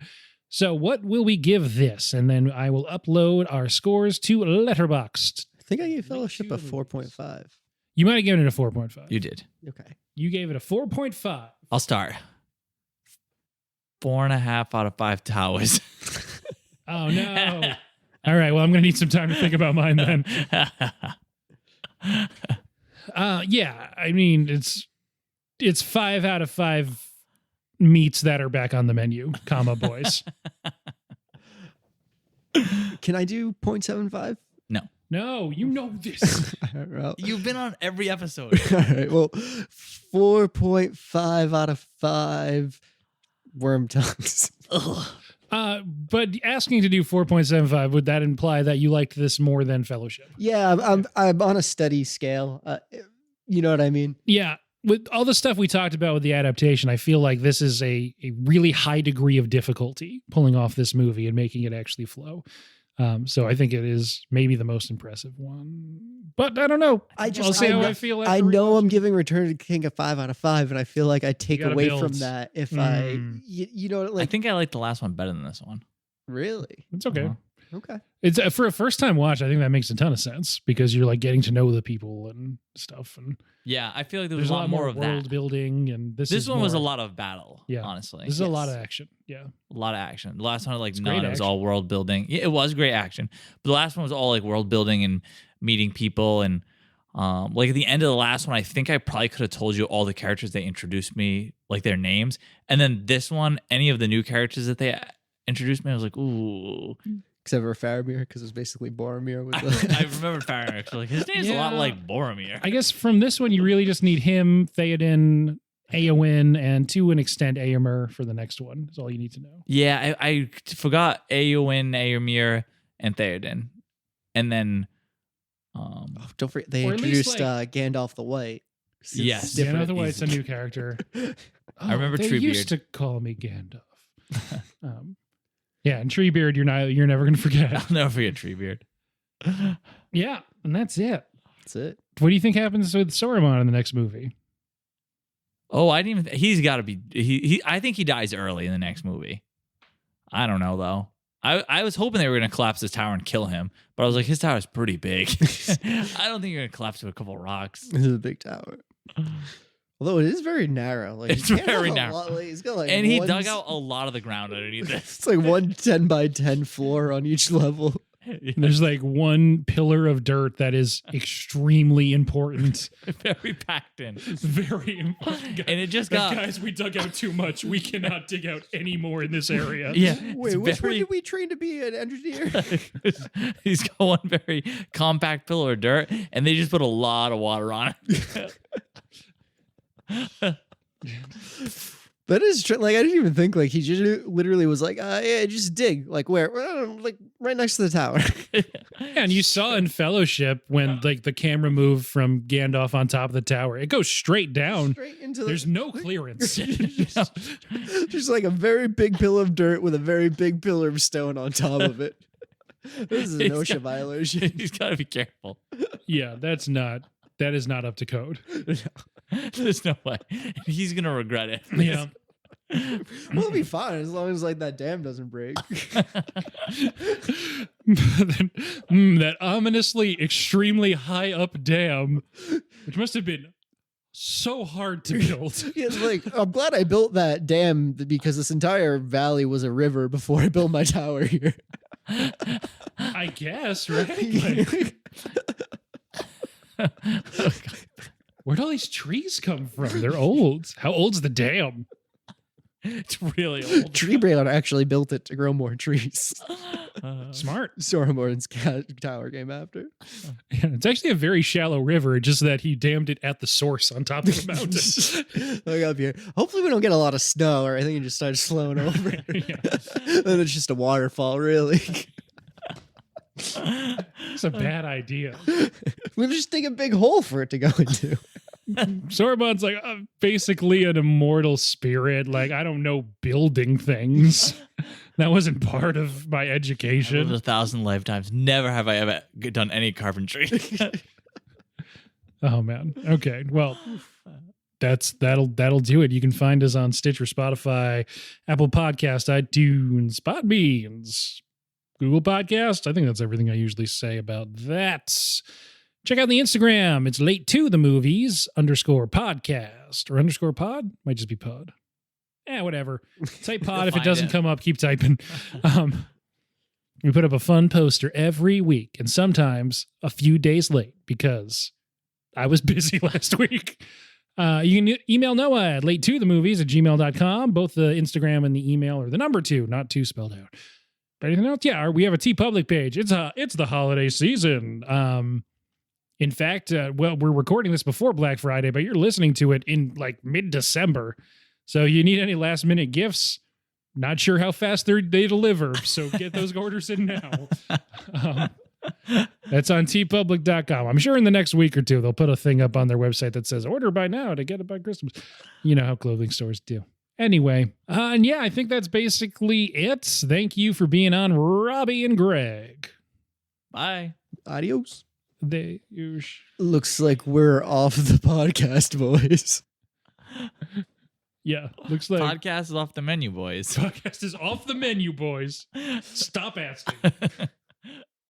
So what will we give this? And then I will upload our scores to Letterboxd. I think I gave Fellowship a 4.5. You might have given it a 4.5. You did. Okay. You gave it a 4.5. I'll start. 4.5 out of 5 towers. Oh, no. All right. Well, I'm going to need some time to think about mine then. Yeah. I mean, it's 5 out of 5 meats that are back on the menu, comma, boys. Can I do 0.75? No, you know this. Well, You've been on every episode. all right. Well, 4.5 out of 5 worm tongues. But asking to do 4.75, would that imply that you liked this more than Fellowship? Yeah, I'm on a steady scale. You know what I mean? Yeah. With all the stuff we talked about with the adaptation, I feel like this is a really high degree of difficulty pulling off this movie and making it actually flow. So I think it is maybe the most impressive one, but I don't know. I'll see how I feel. I know I'm giving Return of the King a 5 out of 5, and I feel like I take away build. from that if I, you know, like I think I like the last one better than this one. really. It's okay. Uh-huh. Okay. It's for a first time watch. I think that makes a ton of sense because you're like getting to know the people and stuff, and Yeah, I feel like there was there's a lot more of world that. building, and this One was a more- lot of battle. Yeah. Honestly, This is a lot of action. Yeah, a lot of action. The last one was like great none. It was action. all world building. Yeah, it was great action. But the last one was all like world building and meeting people. And like at the end of the last one, I think I probably could have told you all the characters they introduced me, like their names. And then this one, any of the new characters that they introduced me, I was like, ooh. Except for Faramir, because it's basically Boromir. With I remember Faramir actually. Like, his name's a lot Yeah. like Boromir. I guess from this one you really just need him, Theoden, Eowyn, and to an extent Éomer for the next one. Is all you need to know. Yeah, I forgot Eowyn, Éomer, and Theoden. And then Don't forget they Or at least, introduced Gandalf the White. It's Yes. Gandalf the He's- White's a new character. I remember they Treebeard. used to call me Gandalf. Yeah, and Treebeard, you're never gonna forget. I'll never forget Treebeard. Yeah, and that's it. That's it. What do you think happens with Saruman in the next movie? Oh, I didn't even. He's got to be. He. I think he dies early in the next movie. I don't know though. I was hoping they were going to collapse this tower and kill him, but I was like, his tower is pretty big. I don't think you're going to collapse to a couple of rocks. This is a big tower. Although it is very narrow. Like It's he can't very have a narrow. lot, like, he's got like And he one dug out a lot of the ground underneath it. It's like 1 10 by 10 floor on each level. There's like one pillar of dirt that is extremely important. Very packed in. It's very important. And it just Like, got. guys, we dug out too much. We cannot dig out any more in this area. Yeah. Wait, it's which one very- did we train to be an engineer? He's got one very compact pillar of dirt, and they just put a lot of water on it. That is true. Like I didn't even think like he just literally was like, yeah, just dig. Like where? Like right next to the tower. Yeah, and you saw in Fellowship when like the camera moved from Gandalf on top of the tower, it goes straight down. Straight into the There's no clearance. just like a very big pillar of dirt with a very big pillar of stone on top of it. This is an He's OSHA got- violation. He's got to be careful. Yeah, that is not up to code. There's no way. He's going to regret it. Yeah. We'll be fine as long as like that dam doesn't break. That ominously extremely high up dam, which must have been so hard to build. Yeah, it's like I'm glad I built that dam because this entire valley was a river before I built my tower here. I guess, right? Like, where'd all these trees come from? They're old. How old's the dam? It's really old. Tree Brand actually built it to grow more trees. Smart. Soramorin's tower came after. Yeah, it's actually a very shallow river, just that he dammed it at the source on top of the mountain. Look up here. Hopefully we don't get a lot of snow or I think it just starts flowing over. Yeah. Then it's just a waterfall, really. It's a bad idea. We'll just dig a big hole for it to go into. Sorbonne's like basically an immortal spirit. Like, I don't know building things. That wasn't part of my I've education. lived 1,000 lifetimes. Never have I ever done any carpentry. Oh man. Okay. Well, that'll do it. You can find us on Stitcher, Spotify, Apple Podcast, iTunes, Podbeans, Google Podcast. I think that's everything I usually say about that. Check out the Instagram. It's late to the movies _podcast or _pod. Might just be pod. Whatever. Type pod. If it doesn't come up, keep typing. We put up a fun poster every week and sometimes a few days late because I was busy last week. You can email Noah at late2themovies@gmail.com. Both the Instagram and the email are the number 2, not 2 spelled out. But anything else? Yeah, we have a TeePublic page. It's the holiday season. In fact, we're recording this before Black Friday, but you're listening to it in like mid-December. So you need any last minute gifts? Not sure how fast they deliver. So get those orders in now. That's on teepublic.com. I'm sure in the next week or two, they'll put a thing up on their website that says order by now to get it by Christmas. You know how clothing stores do. Anyway, and yeah, I think that's basically it. Thank you for being on, Robbie and Greg. Bye. Adios. Looks like we're off the podcast, boys. Yeah, looks like Podcast is off the menu, boys. Podcast is off the menu, boys. Stop asking.